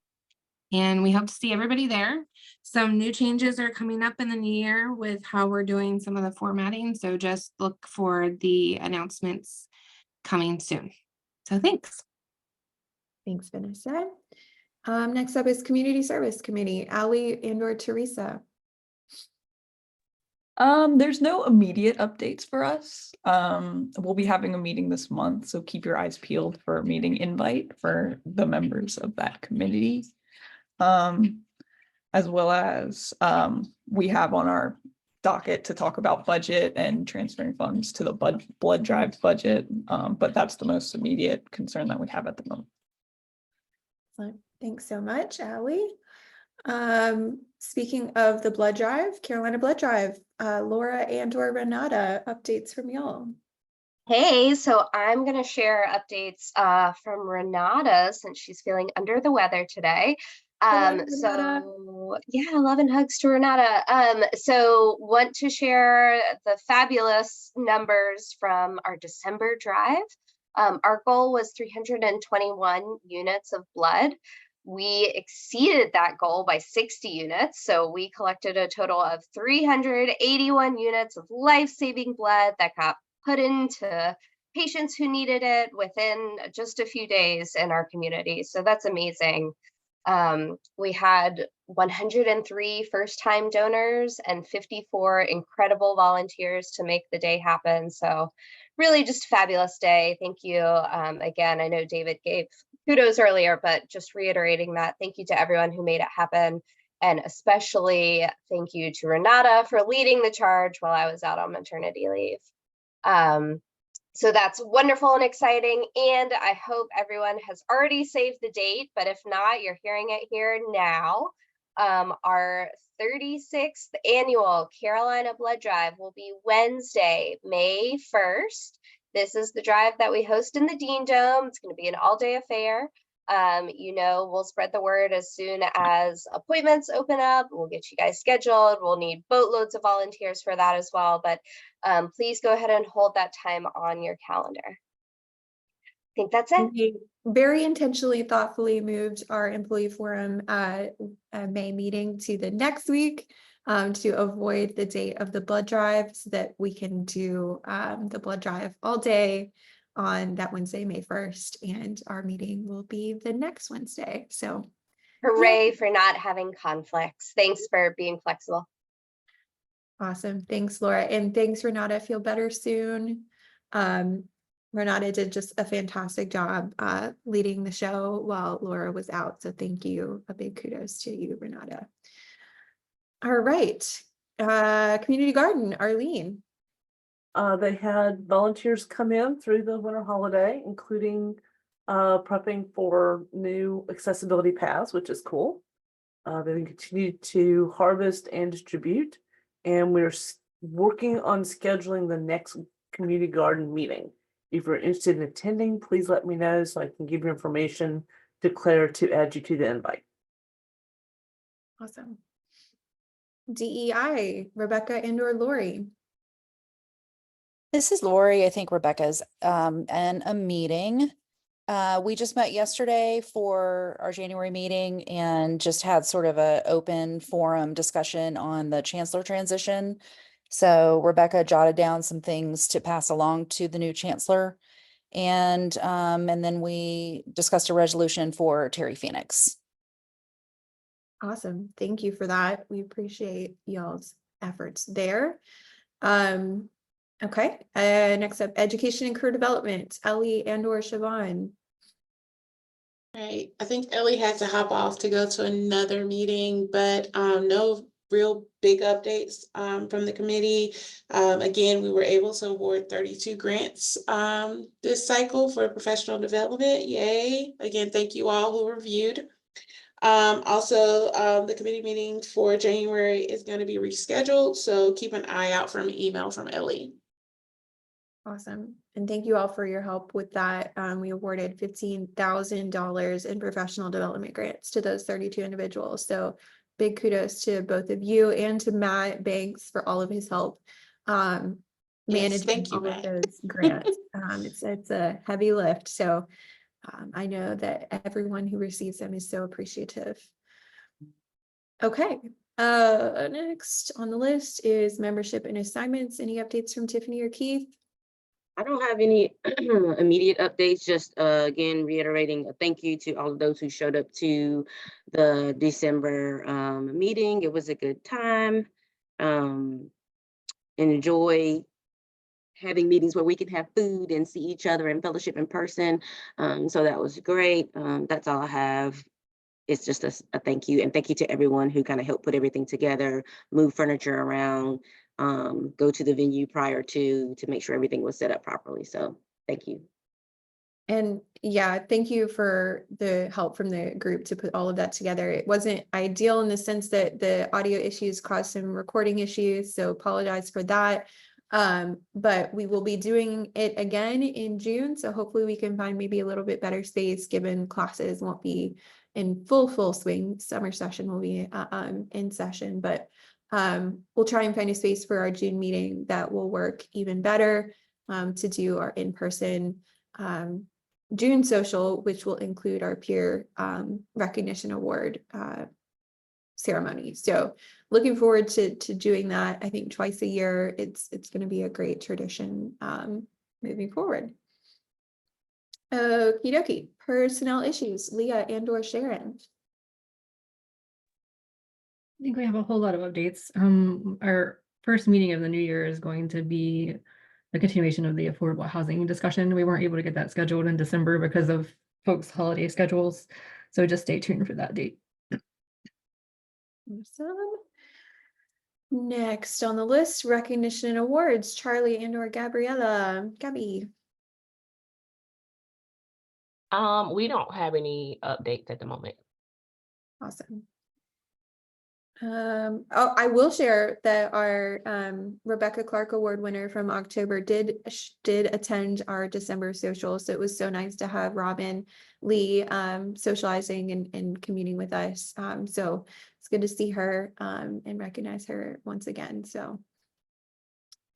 And we hope to see everybody there. Some new changes are coming up in the new year with how we're doing some of the formatting. So just look for the announcements coming soon. So thanks. Thanks, Vanessa. Next up is Community Service Committee, Ali and/or Teresa. There's no immediate updates for us. We'll be having a meeting this month, so keep your eyes peeled for a meeting invite for the members of that committee. As well as we have on our docket to talk about budget and transferring funds to the blood drive budget, but that's the most immediate concern that we have at the moment. Thanks so much, Ali. Speaking of the blood drive, Carolina Blood Drive, Laura and/or Renata, updates from y'all. Hey, so I'm going to share updates from Renata since she's feeling under the weather today. So yeah, love and hugs to Renata. So want to share the fabulous numbers from our December drive. Our goal was 321 units of blood. we exceeded that goal by 60 units. So we collected a total of 381 units of life-saving blood that got put into patients who needed it within just a few days in our community. So that's amazing. We had 103 first-time donors and 54 incredible volunteers to make the day happen. So really just a fabulous day. Thank you. Again, I know David gave kudos earlier, but just reiterating that, thank you to everyone who made it happen. And especially thank you to Renata for leading the charge while I was out on maternity leave. So that's wonderful and exciting. And I hope everyone has already saved the date, but if not, you're hearing it here now. Our 36th annual Carolina Blood Drive will be Wednesday, May 1st. This is the drive that we host in the Dean Dome. It's going to be an all-day affair. You know, we'll spread the word as soon as appointments open up. We'll get you guys scheduled. We'll need boatloads of volunteers for that as well. But please go ahead and hold that time on your calendar. I think that's it. We very intentionally, thoughtfully moved our employee forum May meeting to the next week to avoid the date of the blood drive so that we can do the blood drive all day on that Wednesday, May 1st, and our meeting will be the next Wednesday. So hooray for not having conflicts. Thanks for being flexible. Awesome. Thanks, Laura. And thanks, Renata. Feel better soon. Renata did just a fantastic job leading the show while Laura was out. So thank you. A big kudos to you, Renata. All right. Community garden, Arlene. They had volunteers come in through the winter holiday, including prepping for new accessibility paths, which is cool. They continue to harvest and distribute, and we're working on scheduling the next community garden meeting. If you're interested in attending, please let me know so I can give you information to Claire to add you to the invite. Awesome. DEI, Rebecca and/or Lori. This is Lori. I think Rebecca's in a meeting. We just met yesterday for our January meeting and just had sort of an open forum discussion on the chancellor transition. So Rebecca jotted down some things to pass along to the new chancellor. And then we discussed a resolution for Terry Phoenix. Awesome. Thank you for that. We appreciate y'all's efforts there. Okay. Next up, education and career development, Ellie and/or Siobhan. Right. I think Ellie had to hop off to go to another meeting, but no real big updates from the committee. Again, we were able to award 32 grants this cycle for professional development. Yay. Again, thank you all who reviewed. Also, the committee meeting for January is going to be rescheduled, so keep an eye out for an email from Ellie. Awesome. And thank you all for your help with that. We awarded $15,000 in professional development grants to those 32 individuals. So big kudos to both of you and to Matt Banks for all of his help managing thank you, all of Matt. those grants. It's a heavy lift. So I know that everyone who receives them is so appreciative. Okay. Next on the list is membership and assignments. Any updates from Tiffany or Keith? I don't have any immediate updates, just again, reiterating a thank you to all of those who showed up to the December meeting. It was a good time. Enjoy having meetings where we can have food and see each other and fellowship in person. So that was great. That's all I have. It's just a thank you, and thank you to everyone who kind of helped put everything together, move furniture around, go to the venue prior to make sure everything was set up properly. So thank you. And yeah, thank you for the help from the group to put all of that together. It wasn't ideal in the sense that the audio issues caused some recording issues, so apologize for that. But we will be doing it again in June, so hopefully we can find maybe a little bit better space given classes won't be in full swing. Summer session will be in session, but we'll try and find a space for our June meeting that will work even better to do our in-person June social, which will include our peer recognition award ceremony. So looking forward to doing that. I think twice a year. It's going to be a great tradition moving forward. Okie dokie. Personnel issues, Leah and or Sharon. I think we have a whole lot of updates. Our first meeting of the new year is going to be a continuation of the affordable housing discussion. We weren't able to get that scheduled in December because of folks' holiday schedules. So just stay tuned for that date. Awesome. Next on the list, recognition and awards, Charlie and or Gabriella. Gabby. We don't have any updates at the moment. Awesome. Oh, I will share that our Rebecca Clark Award winner from October did attend our December social. So it was so nice to have Robin Lee socializing and communing with us. So it's good to see her and recognize her once again. So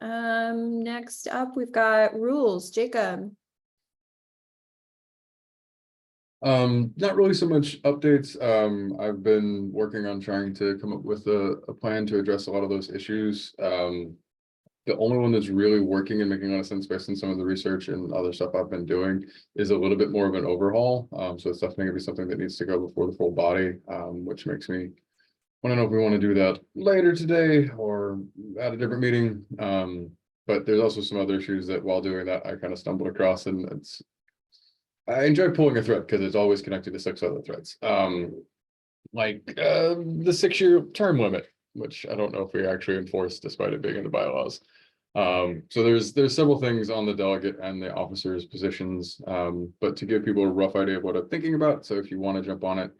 next up, we've got rules. Jacob. Not really so much updates. I've been working on trying to come up with a plan to address a lot of those issues. The only one that's really working and making a lot of sense based on some of the research and other stuff I've been doing is a little bit more of an overhaul. So it's definitely gonna be something that needs to go before the full body, which makes me want to know if we want to do that later today or at a different meeting. But there's also some other issues that while doing that, I kind of stumbled across, and I enjoy pulling a thread because it's always connected to 6 other threads. Like the 6-year term limit, which I don't know if we actually enforce despite it being in the bylaws. So there's several things on the delegate and the officers' positions, but to give people a rough idea of what I'm thinking about. So if you want to jump on it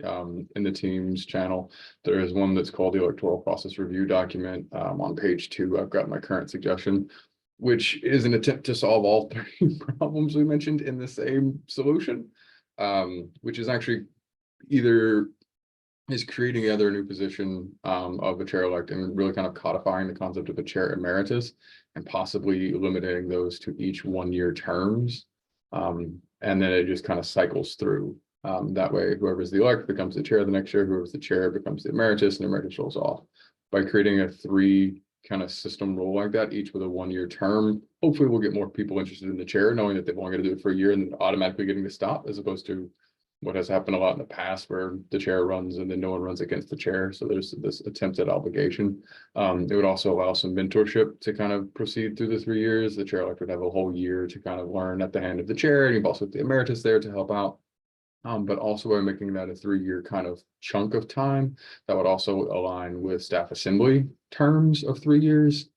in the Teams channel, there is one that's called the Electoral Process Review Document. On page 2, I've got my current suggestion, which is an attempt to solve all 3 problems we mentioned in the same solution, which is actually creating either a new position of a chair elect and really kind of codifying the concept of a chair emeritus and possibly limiting those to each 1-year terms. And then it just kind of cycles through. That way, whoever's the elect becomes the chair the next year, whoever's the chair becomes the emeritus, and the emeritus rolls off. By creating a 3 kind of system rule like that, each with a 1-year term, hopefully we'll get more people interested in the chair, knowing that they've only got to do it for a year and then automatically getting to stop, as opposed to what has happened a lot in the past where the chair runs and then no one runs against the chair. So there's this attempt at obligation. It would also allow some mentorship to kind of proceed through the 3 years. The chair elect would have a whole year to kind of learn at the hand of the chair, and you've also got the emeritus there to help out. But also by making that a 3-year kind of chunk of time, that would also align with staff assembly terms of 3 years.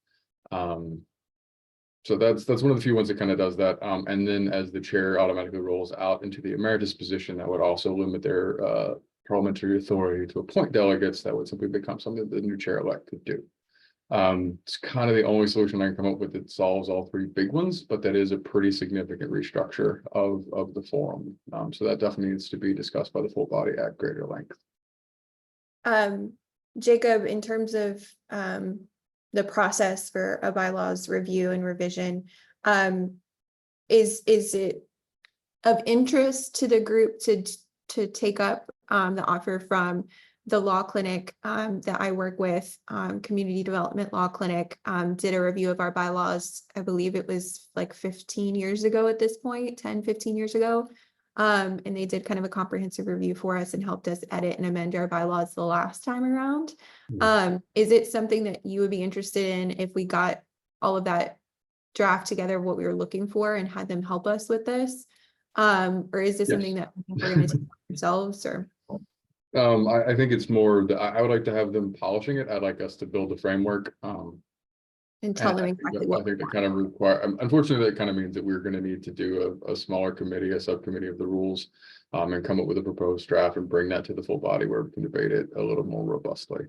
So that's one of the few ones that kind of does that. And then as the chair automatically rolls out into the emeritus position, that would also limit their parliamentary authority to appoint delegates. That would simply become something that the new chair elect could do. It's kind of the only solution I can come up with that solves all 3 big ones, but that is a pretty significant restructure of the forum. So that definitely needs to be discussed by the full body at greater length. Jacob, in terms of the process for a bylaws review and revision, is it of interest to the group to take up the offer from the law clinic that I work with, Community Development Law Clinic, did a review of our bylaws. I believe it was like 15 years ago at this point, 10, 15 years ago. And they did kind of a comprehensive review for us and helped us edit and amend our bylaws the last time around. Is it something that you would be interested in if we got all of that draft together, what we were looking for, and had them help us with this? Or is this something that we're going to take ourselves? Or I think it's more that I would like to have them polishing it. I'd like us to build a framework. And tell them exactly what. I think that kind of require, unfortunately, that kind of means that we're going to need to do a smaller committee, a subcommittee of the rules, and come up with a proposed draft and bring that to the full body where we can debate it a little more robustly.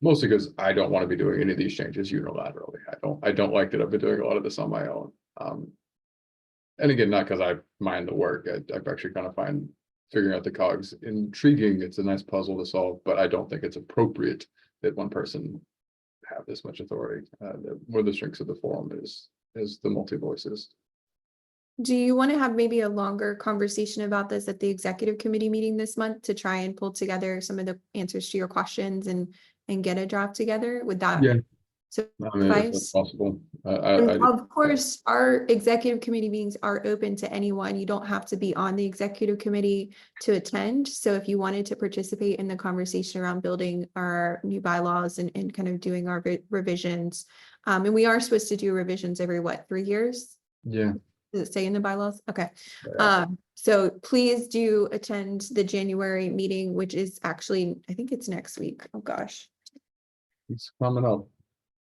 Mostly because I don't want to be doing any of these changes unilaterally. I don't like that I've been doing a lot of this on my own. And again, not because I mind the work. I've actually kind of find figuring out the cogs intriguing. It's a nice puzzle to solve, but I don't think it's appropriate that one person have this much authority. One of the strengths of the forum is the multi voices. Do you want to have maybe a longer conversation about this at the executive committee meeting this month to try and pull together some of the answers to your questions and get a draft together? Would that Yeah, I mean, if that's suffice? possible. And of course, our executive committee meetings are open to anyone. You don't have to be on the executive committee to attend. So if you wanted to participate in the conversation around building our new bylaws and kind of doing our revisions, and we are supposed to do revisions every, what, 3 years? Yeah. Does it say in the bylaws? Okay. Yeah. So please do attend the January meeting, which is actually, I think it's next week. Oh, gosh. It's coming up.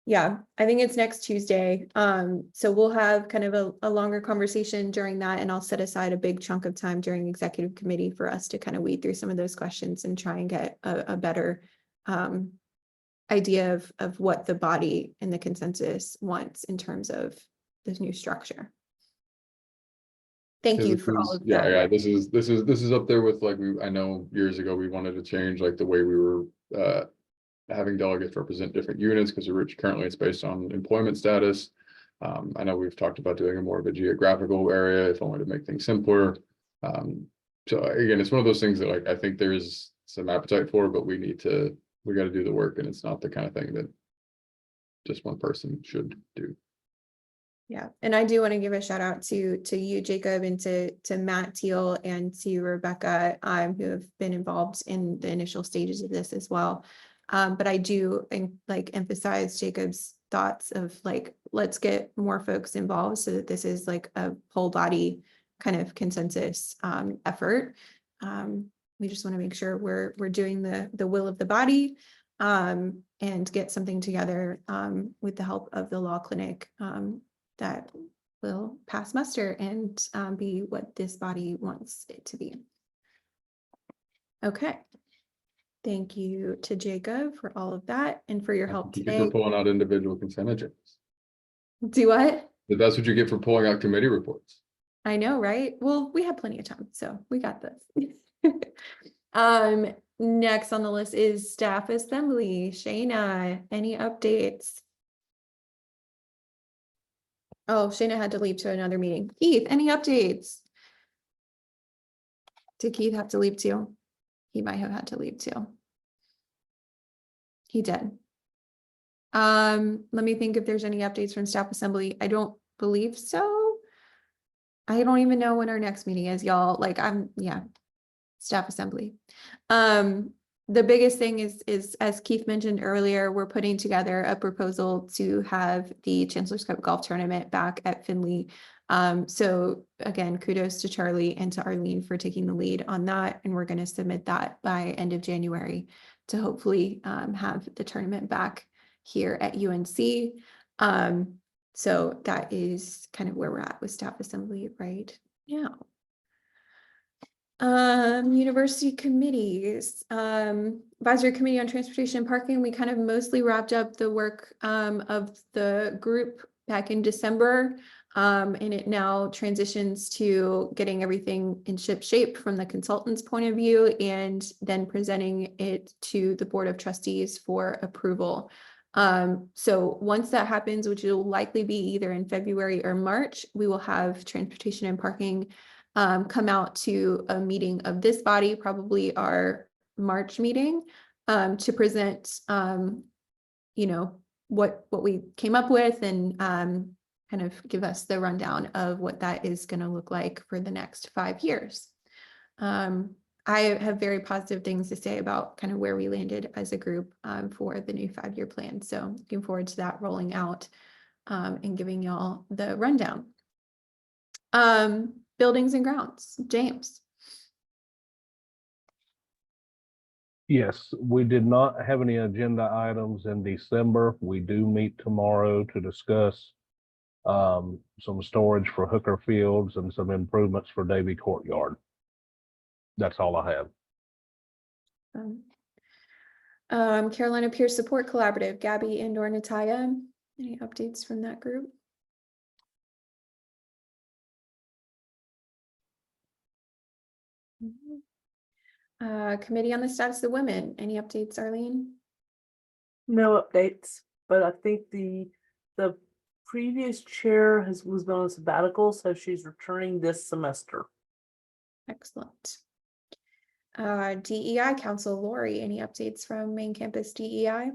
Yeah, I think it's next Tuesday. So we'll have kind of a longer conversation during that, and I'll set aside a big chunk of time during executive committee for us to kind of weed through some of those questions and try and get a better idea of what the body and the consensus wants in terms of this new structure. Thank you for all of that. Yeah, this is up there with, like, I know years ago we wanted to change like the way we were having delegates represent different units, because currently it's based on employment status. I know we've talked about doing a more of a geographical area, if only to make things simpler. So again, it's one of those things that, like, I think there's some appetite for, but we got to do the work, and it's not the kind of thing that just one person should do. Yeah, and I do want to give a shout out to you, Jacob, and to Matt Teal and to Rebecca, who have been involved in the initial stages of this as well. But I do emphasize Jacob's thoughts of, like, let's get more folks involved so that this is like a whole body kind of consensus effort. We just want to make sure we're doing the will of the body and get something together with the help of the law clinic that will pass muster and be what this body wants it to be. Okay. Thank you to Jacob for all of that and for your help You get today. for pulling out individual consent agendas. Do what? But that's what you get for pulling out committee reports. I know, right? Well, we have plenty of time, so we got this. Next on the list is staff assembly. Shayna, any updates? Oh, Shayna had to leave to another meeting. Keith, any updates? Did Keith have to leave too? He might have had to leave too. He did. Let me think if there's any updates from staff assembly. I don't believe so. I don't even know when our next meeting is, y'all. Like, staff assembly. The biggest thing is, as Keith mentioned earlier, we're putting together a proposal to have the Chancellor's Cup golf tournament back at Finley. So again, kudos to Charlie and to Arlene for taking the lead on that. And we're going to submit that by end of January to hopefully have the tournament back here at UNC. So that is kind of where we're at with staff assembly right now. University committees, advisory committee on transportation and parking. We kind of mostly wrapped up the work of the group back in December. And it now transitions to getting everything in ship shape from the consultant's point of view, and then presenting it to the Board of Trustees for approval. So once that happens, which will likely be either in February or March, we will have transportation and parking come out to a meeting of this body, probably our March meeting, to present, what we came up with and kind of give us the rundown of what that is going to look like for the next 5 years. I have very positive things to say about kind of where we landed as a group for the new 5-year plan. So looking forward to that rolling out and giving y'all the rundown. Buildings and grounds, James. Yes, we did not have any agenda items in December. We do meet tomorrow to discuss some storage for Hooker Fields and some improvements for Davy Courtyard. That's all I have. Carolina Peer Support Collaborative, Gabby and or Natalia. Any updates from that group? Committee on the Status of Women. Any updates, Arlene? No updates, but I think the previous chair was been on sabbatical, so she's returning this semester. Excellent. DEI Council, Lori, any updates from main campus DEI?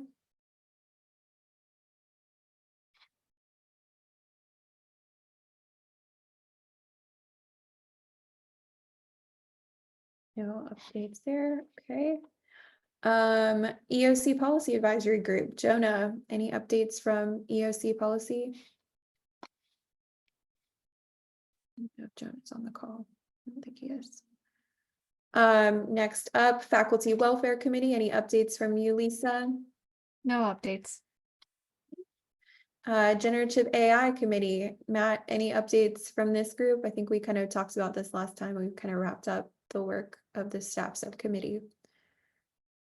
No updates there, okay. EOC Policy Advisory Group, Jonah, any updates from EOC Policy? I don't know if Jonah's on the call. I don't think he is. Next up, Faculty Welfare Committee, any updates from you, Lisa? No updates. Generative AI Committee, Matt, any updates from this group? I think we kind of talked about this last time. We've kind of wrapped up the work of the staff subcommittee.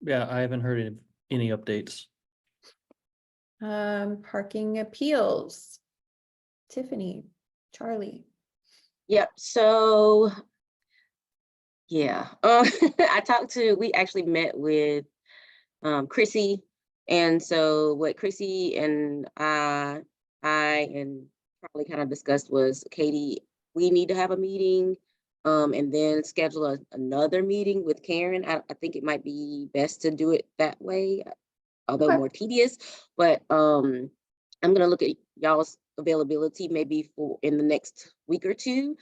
Yeah, I haven't heard any updates. Parking Appeals, Tiffany, Charlie. Yep, so yeah, we actually met with Chrissy, and so what Chrissy and I and probably kind of discussed was, Katie, we need to have a meeting and then schedule another meeting with Karen. I think it might be best to do it that way, although more tedious, but I'm gonna look at y'all's availability maybe for in the next week or two,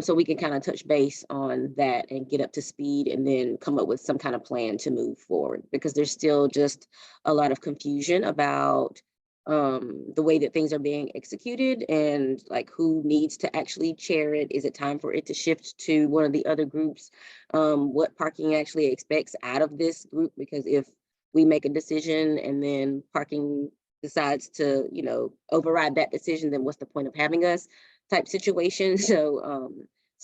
so we can kind of touch base on that and get up to speed and then come up with some kind of plan to move forward, because there's still just a lot of confusion about the way that things are being executed and like who needs to actually chair it. Is it time for it to shift to one of the other groups? What parking actually expects out of this group, because if we make a decision and then parking decides to, you know, override that decision, then what's the point of having us type situation? So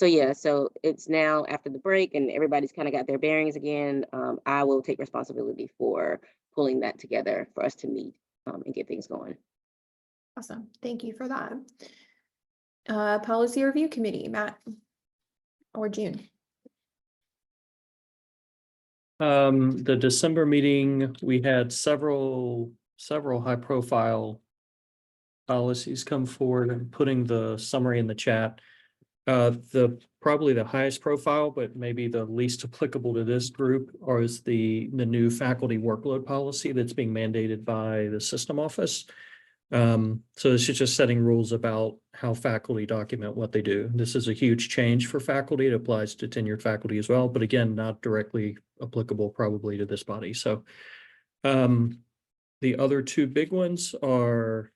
yeah, so it's now after the break and everybody's kind of got their bearings again. I will take responsibility for pulling that together for us to meet and get things going. Awesome, thank you for that. Policy Review Committee, Matt or June? The December meeting, we had several high profile policies come forward, and putting the summary in the chat. Probably the highest profile, but maybe the least applicable to this group, is the new faculty workload policy that's being mandated by the system office. So this is just setting rules about how faculty document what they do. This is a huge change for faculty. It applies to tenured faculty as well, but again, not directly applicable probably to this body. So the other two big ones are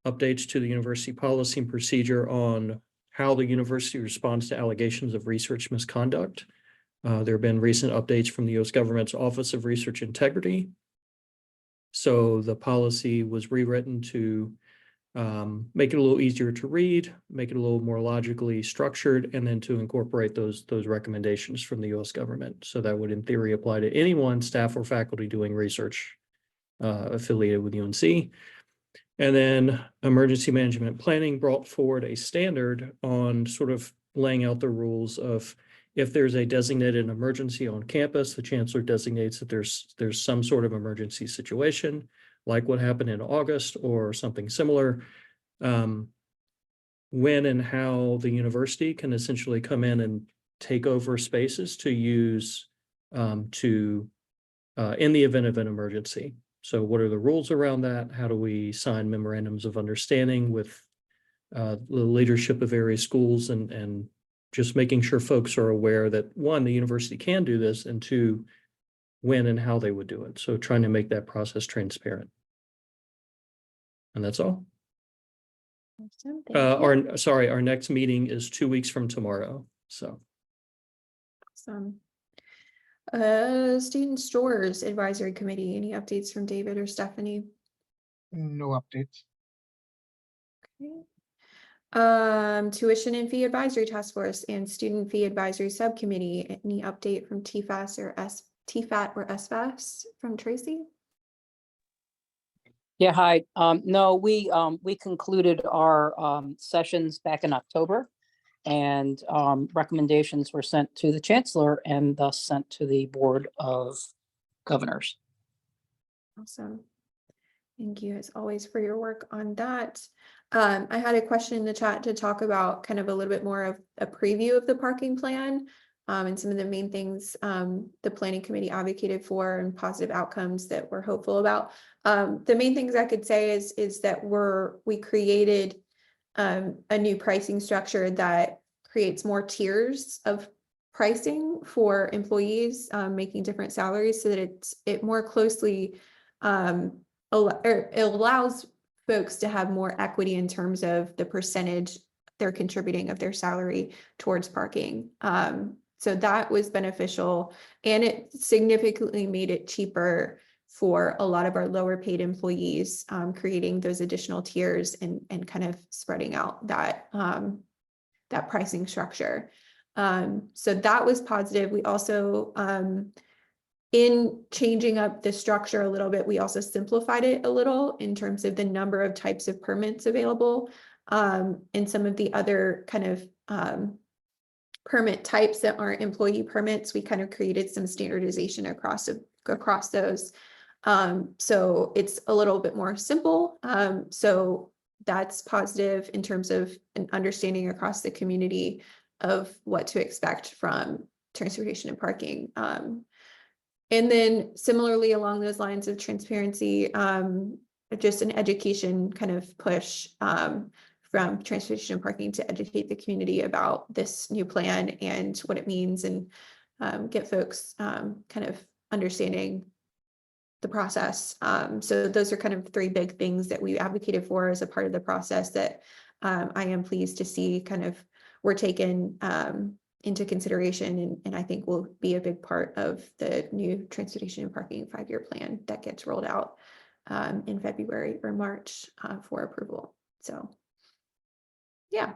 updates to the university policy and procedure on how the university responds to allegations of research misconduct. There have been recent updates from the U.S. government's Office of Research Integrity. So the policy was rewritten to make it a little easier to read, make it a little more logically structured, and then to incorporate those recommendations from the U.S. government. So that would in theory apply to anyone, staff or faculty doing research affiliated with UNC. And then emergency management planning brought forward a standard on sort of laying out the rules of, if there's a designated emergency on campus, the chancellor designates that there's some sort of emergency situation, like what happened in August or something similar. When and how the university can essentially come in and take over spaces to use in the event of an emergency. So what are the rules around that? How do we sign memorandums of understanding with the leadership of various schools, and just making sure folks are aware that, one, the university can do this, and two, when and how they would do it. So trying to make that process transparent. And that's all. Awesome, thank you. Our next meeting is 2 weeks from tomorrow. So. Awesome. Student Stores Advisory Committee, any updates from David or Stephanie? No updates. Okay. Tuition and Fee Advisory Task Force and Student Fee Advisory Subcommittee, any update from TFAT or SFAS from Tracy? Yeah, hi. No, we concluded our sessions back in October, and recommendations were sent to the Chancellor and thus sent to the Board of Governors. Awesome. Thank you as always for your work on that. I had a question in the chat to talk about kind of a little bit more of a preview of the parking plan. And some of the main things the planning committee advocated for and positive outcomes that we're hopeful about. The main things I could say is that we created a new pricing structure that creates more tiers of pricing for employees, making different salaries so that it more closely it allows folks to have more equity in terms of the percentage they're contributing of their salary towards parking. So that was beneficial, and it significantly made it cheaper for a lot of our lower paid employees, creating those additional tiers and kind of spreading out that that pricing structure. So that was positive. We also, in changing up the structure a little bit, we also simplified it a little in terms of the number of types of permits available, and some of the other kind of permit types that aren't employee permits. We kind of created some standardization across those. So it's a little bit more simple. So that's positive in terms of an understanding across the community of what to expect from transportation and parking. And then similarly along those lines of transparency, just an education kind of push from transportation and parking to educate the community about this new plan and what it means, and get folks kind of understanding the process. So those are kind of three big things that we advocated for as a part of the process that I am pleased to see kind of were taken into consideration, and I think will be a big part of the new transportation and parking 5-year plan that gets rolled out in February or March for approval. So yeah,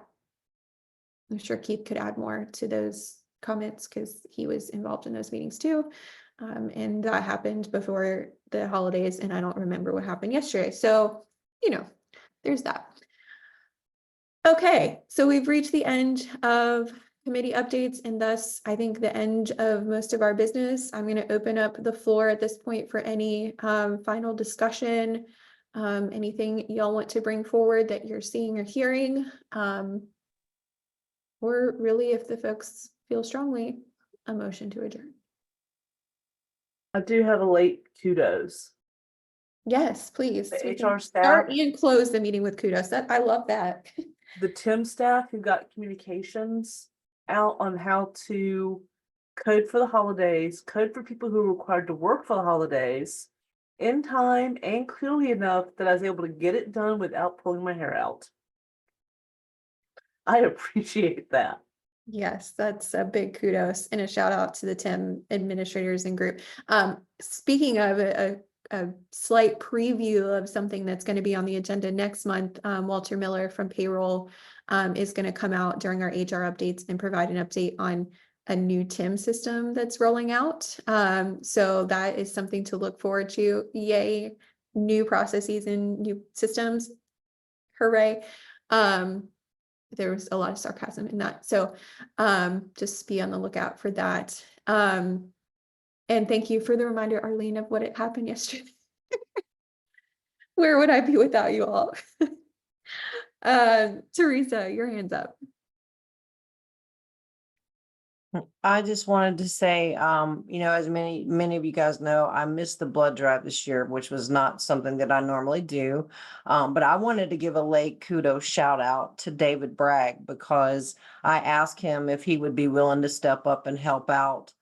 I'm sure Keith could add more to those comments because he was involved in those meetings too. And that happened before the holidays, and I don't remember what happened yesterday. So, you know, there's that. Okay, so we've reached the end of committee updates, and thus I think the end of most of our business. I'm going to open up the floor at this point for any final discussion, anything y'all want to bring forward that you're seeing or hearing, or really, if the folks feel strongly, a motion to adjourn. I do have a late kudos. Yes, please. The We HR can staff. start and close the meeting with kudos. That I love that. The TIM staff who got communications out on how to code for the holidays, code for people who are required to work for the holidays in time and clearly enough that I was able to get it done without pulling my hair out. I appreciate that. Yes, that's a big kudos and a shout out to the TIM administrators and group. Speaking of a slight preview of something that's going to be on the agenda next month, Walter Miller from payroll is going to come out during our HR updates and provide an update on a new TIM system that's rolling out. So that is something to look forward to. Yay, new processes and new systems. Hooray. There was a lot of sarcasm in that. So just be on the lookout for that. And thank you for the reminder, Arlene, of what had happened yesterday. Where would I be without you all? Teresa, your hand's up. I just wanted to say, as many of you guys know, I missed the blood drive this year, which was not something that I normally do. But I wanted to give a late kudos shout out to David Bragg, because I asked him if he would be willing to step up and help out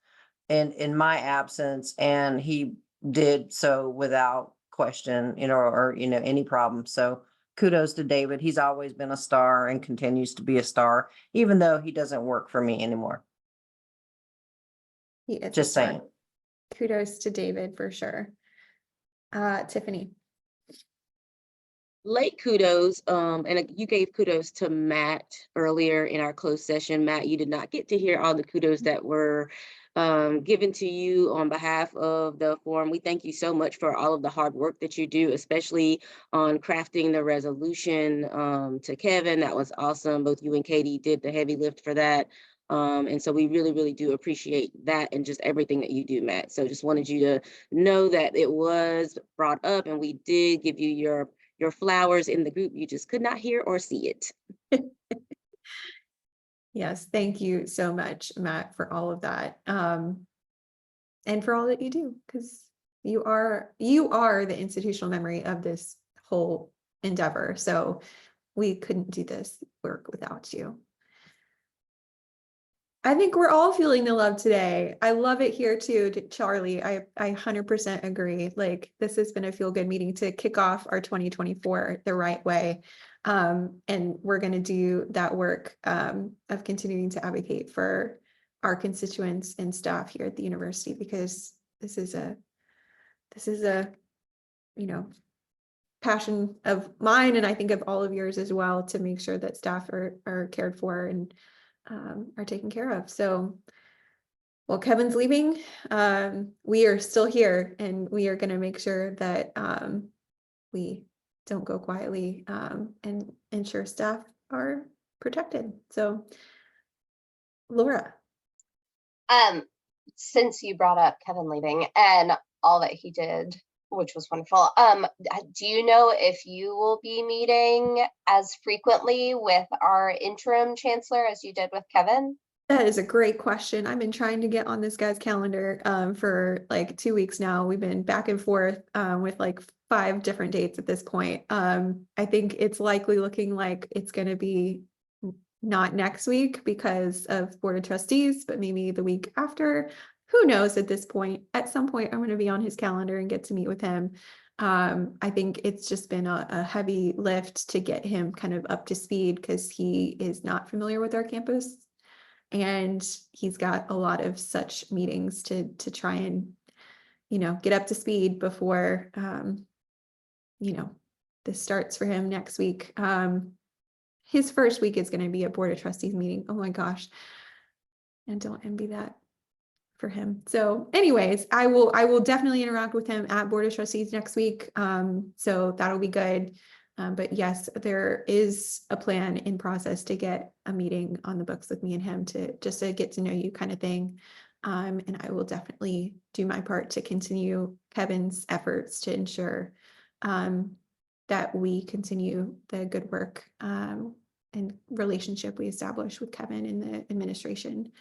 in my absence, and he did so without question, or any problem. So kudos to David. He's always been a star and continues to be a star, even though he doesn't work for me anymore. Just saying. Kudos to David for sure. Tiffany. Late kudos, and you gave kudos to Matt earlier in our closed session. Matt, you did not get to hear all the kudos that were given to you on behalf of the forum. We thank you so much for all of the hard work that you do, especially on crafting the resolution. To Kevin, that was awesome. Both you and Katie did the heavy lift for that. And so we really, really do appreciate that and just everything that you do, Matt. So just wanted you to know that it was brought up and we did give you your your flowers in the group. You just could not hear or see it. Yes, thank you so much, Matt, for all of that. And for all that you do, because you are the institutional memory of this whole endeavor. So we couldn't do this work without you. I think we're all feeling the love today. I love it here too, Charlie. I 100% agree. Like, this has been a feel good meeting to kick off our 2024 the right way. And we're going to do that work of continuing to advocate for our constituents and staff here at the university, because this is a passion of mine, and I think of all of yours as well, to make sure that staff are cared for and are taken care of. So while Kevin's leaving, we are still here, and we are going to make sure that we don't go quietly, and ensure staff are protected. So Laura. Since you brought up Kevin leaving and all that he did, which was wonderful, do you know if you will be meeting as frequently with our interim chancellor as you did with Kevin? That is a great question. I've been trying to get on this guy's calendar for like 2 weeks now. We've been back and forth with like 5 different dates at this point. I think it's likely looking like it's going to be not next week because of Board of Trustees, but maybe the week after. Who knows at this point? At some point, I'm going to be on his calendar and get to meet with him. I think it's just been a heavy lift to get him kind of up to speed, because he is not familiar with our campus. And he's got a lot of such meetings to try and, get up to speed before, this starts for him next week. His first week is going to be a Board of Trustees meeting. Oh my gosh. And don't envy that for him. So anyways, I will definitely interact with him at Board of Trustees next week. So that'll be good. But yes, there is a plan in process to get a meeting on the books with me and him to get to know you kind of thing. And I will definitely do my part to continue Kevin's efforts to ensure that we continue the good work and relationship we established with Kevin in the administration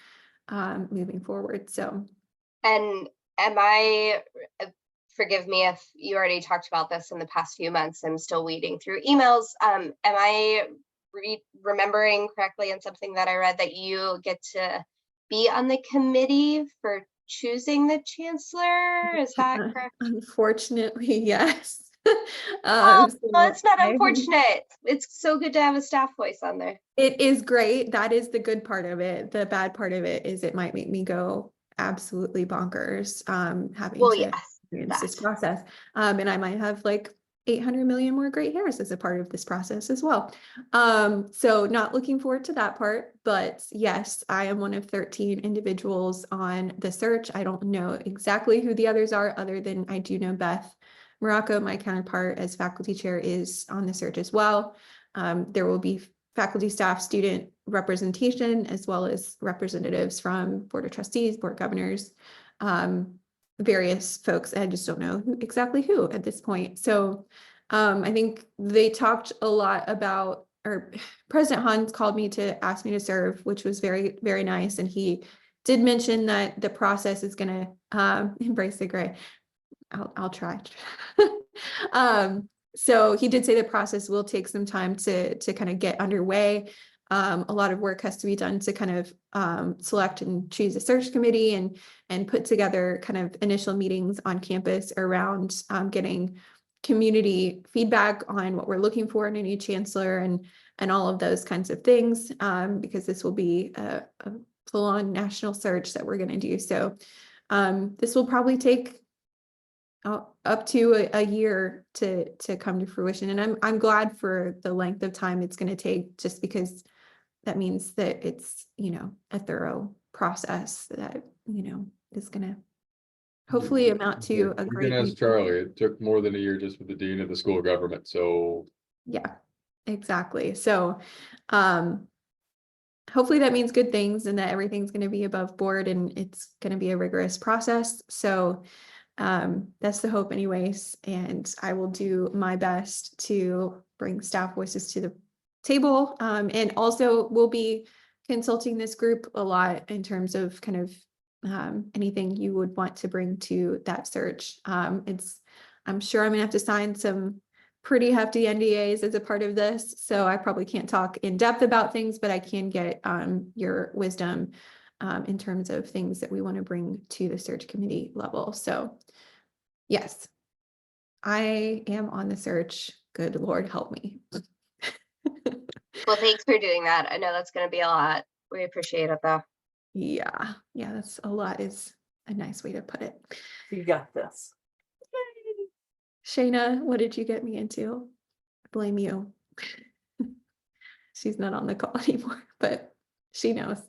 moving forward. So, and forgive me if you already talked about this in the past few months, I'm still weeding through emails. Am I remembering correctly in something that I read that you get to be on the committee for choosing the chancellor? Is that correct? Unfortunately, yes. So it's not unfortunate. It's so good to have a staff voice on there. It is great. That is the good part of it. The bad part of it is it might make me go absolutely bonkers having to experience this process. And I might have like 800 million more gray hairs as a part of this process as well. So not looking forward to that part, but yes, I am one of 13 individuals on the search. I don't know exactly who the others are, other than I do know Beth Morocco, my counterpart as faculty chair, is on the search as well. There will be faculty, staff, student representation, as well as representatives from Board of Trustees, Board governors, various folks. I just don't know exactly who at this point. So I think they talked a lot about, or President Hans called me to ask me to serve, which was very, very nice. And he did mention that the process is going to embrace the gray. I'll try. So he did say the process will take some time to kind of get underway. A lot of work has to be done to kind of select and choose a search committee and put together kind of initial meetings on campus around getting community feedback on what we're looking for in a new chancellor and all of those kinds of things, because this will be a full-on national search that we're going to do. So this will probably take up to a year to come to fruition. And I'm glad for the length of time it's going to take, just because that means that it's, a thorough process that, is going to hopefully amount to a great. You can ask Charlie. It took more than a year just with the dean of the school of government. So yeah, exactly. So hopefully that means good things and that everything's going to be above board and it's going to be a rigorous process. So That's the hope anyways, and I will do my best to bring staff voices to the table. And also we'll be consulting this group a lot in terms of kind of anything you would want to bring to that search. I'm sure I'm gonna have to sign some pretty hefty NDAs as a part of this, so I probably can't talk in depth about things, but I can get your wisdom in terms of things that we want to bring to the search committee level. So yes, I am on the search. Good Lord, help me. Well, thanks for doing that. I know that's going to be a lot. We appreciate it though. Yeah, that's a lot is a nice way to put it. You got this. Shayna, what did you get me into? Blame you. She's not on the call anymore, but she knows.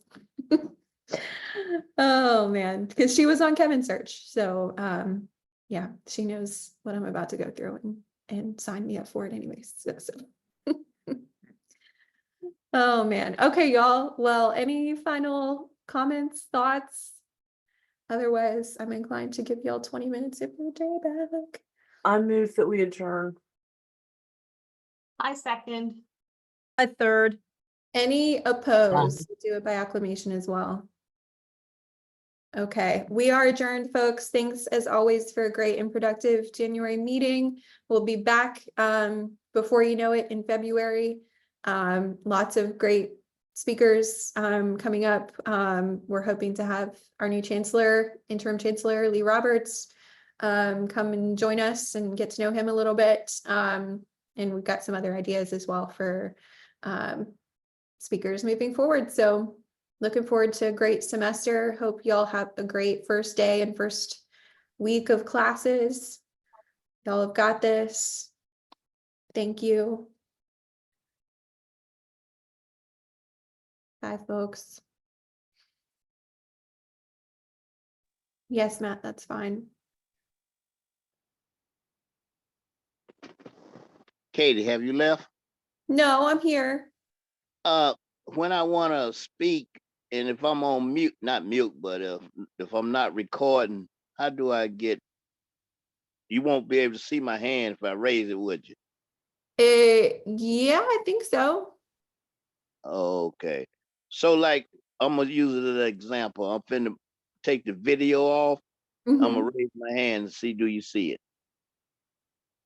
Oh man, because she was on Kevin's search. So yeah, she knows what I'm about to go through and sign me up for it anyways. So. Oh man. Okay, y'all. Well, any final comments, thoughts? Otherwise, I'm inclined to give y'all 20 minutes of your day back. I move that we adjourn. I second. I third. Any opposed? Do it by acclamation as well. Okay, we are adjourned, folks. Thanks as always for a great and productive January meeting. We'll be back before you know it in February. Lots of great speakers coming up. We're hoping to have our new Chancellor, Interim Chancellor Lee Roberts, come and join us and get to know him a little bit. And we've got some other ideas as well for speakers moving forward. So looking forward to a great semester. Hope y'all have a great first day and first week of classes. Y'all have got this. Thank you. Bye, folks. Yes, Matt, that's fine. Katie, have you left? No, I'm here. When I want to speak, and if I'm on mute, not mute, but if I'm not recording, how do I get? You won't be able to see my hand if I raise it, would you? Yeah, I think so. Okay. So like, I'm gonna use it as an example. I'm finna take the video off. I'm gonna raise my hand and see, do you see it?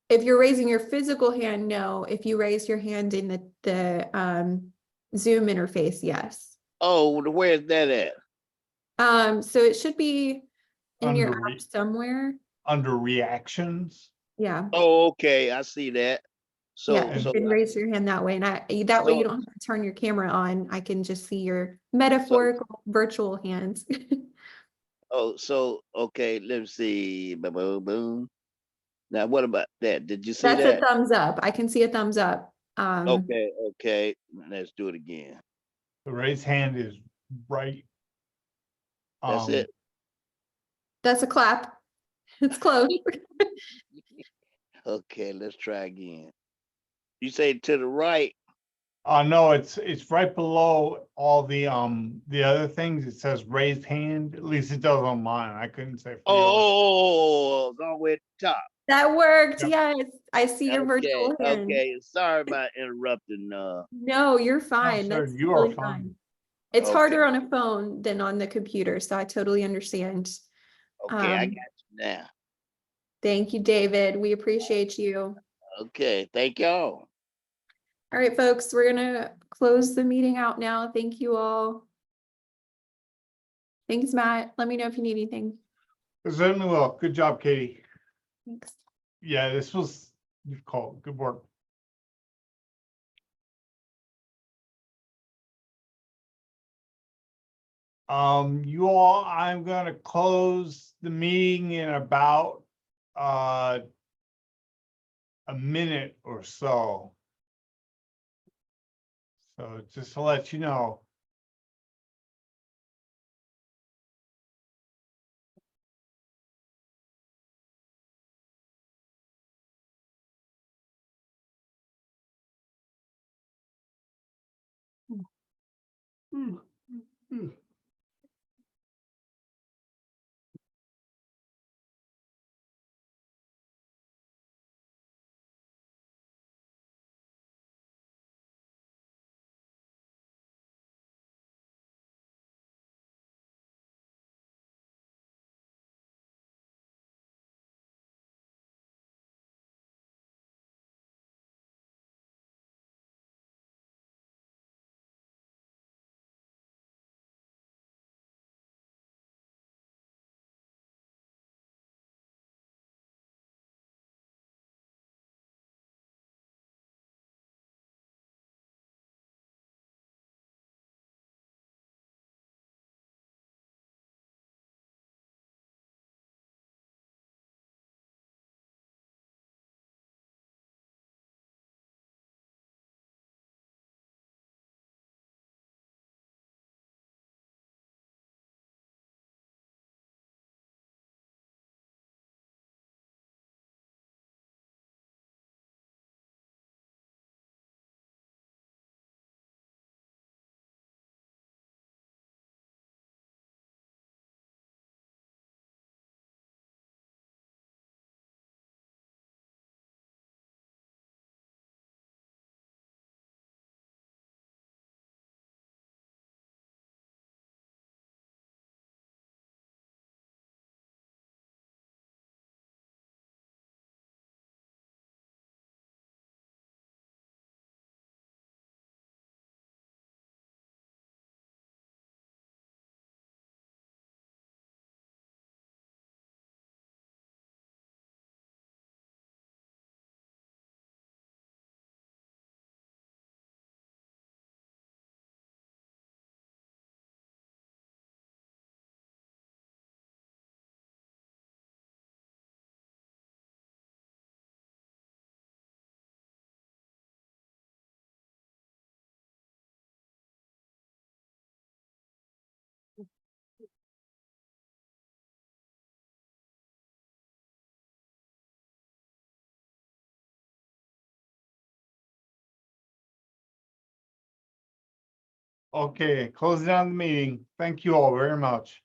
If you're raising your physical hand, no. If you raise your hand in the Zoom interface, yes. Oh, where's that at? So it should be in your Under app somewhere. under reactions. Yeah. Oh, okay, I see that. So, Yeah, you can raise your hand that way, and that way you don't have to turn your camera on. I can just see your metaphorical virtual hands. oh, so okay, let's see. Boom, boom, boom. Now, what about that? Did you see That's that? a thumbs up. I can see a thumbs up. Okay. Let's do it again. The raised hand is right. That's it. That's a clap. It's close. Okay, let's try again. You say to the right. No, it's right below all the other things. It says raised hand. At least it does on mine. I couldn't say. Oh, all the way at the top. That worked. Yep. Yes, I see your virtual hand. Okay. Sorry about interrupting. No, you're fine. sir, That's you are really fine. fine. It's Okay. harder on a phone than on the computer, so I totally understand. Okay, I got you now. Thank you, David. We appreciate you. Okay, thank y'all. All right, folks, we're gonna close the meeting out now. Thank you all. Thanks, Matt. Let me know if you need anything. Certainly will. Good job, Katie. Thanks. Yeah, this was called good work. You all, I'm gonna close the meeting in about a minute or so. So just to let you know. Okay, closing down the meeting. Thank you all very much.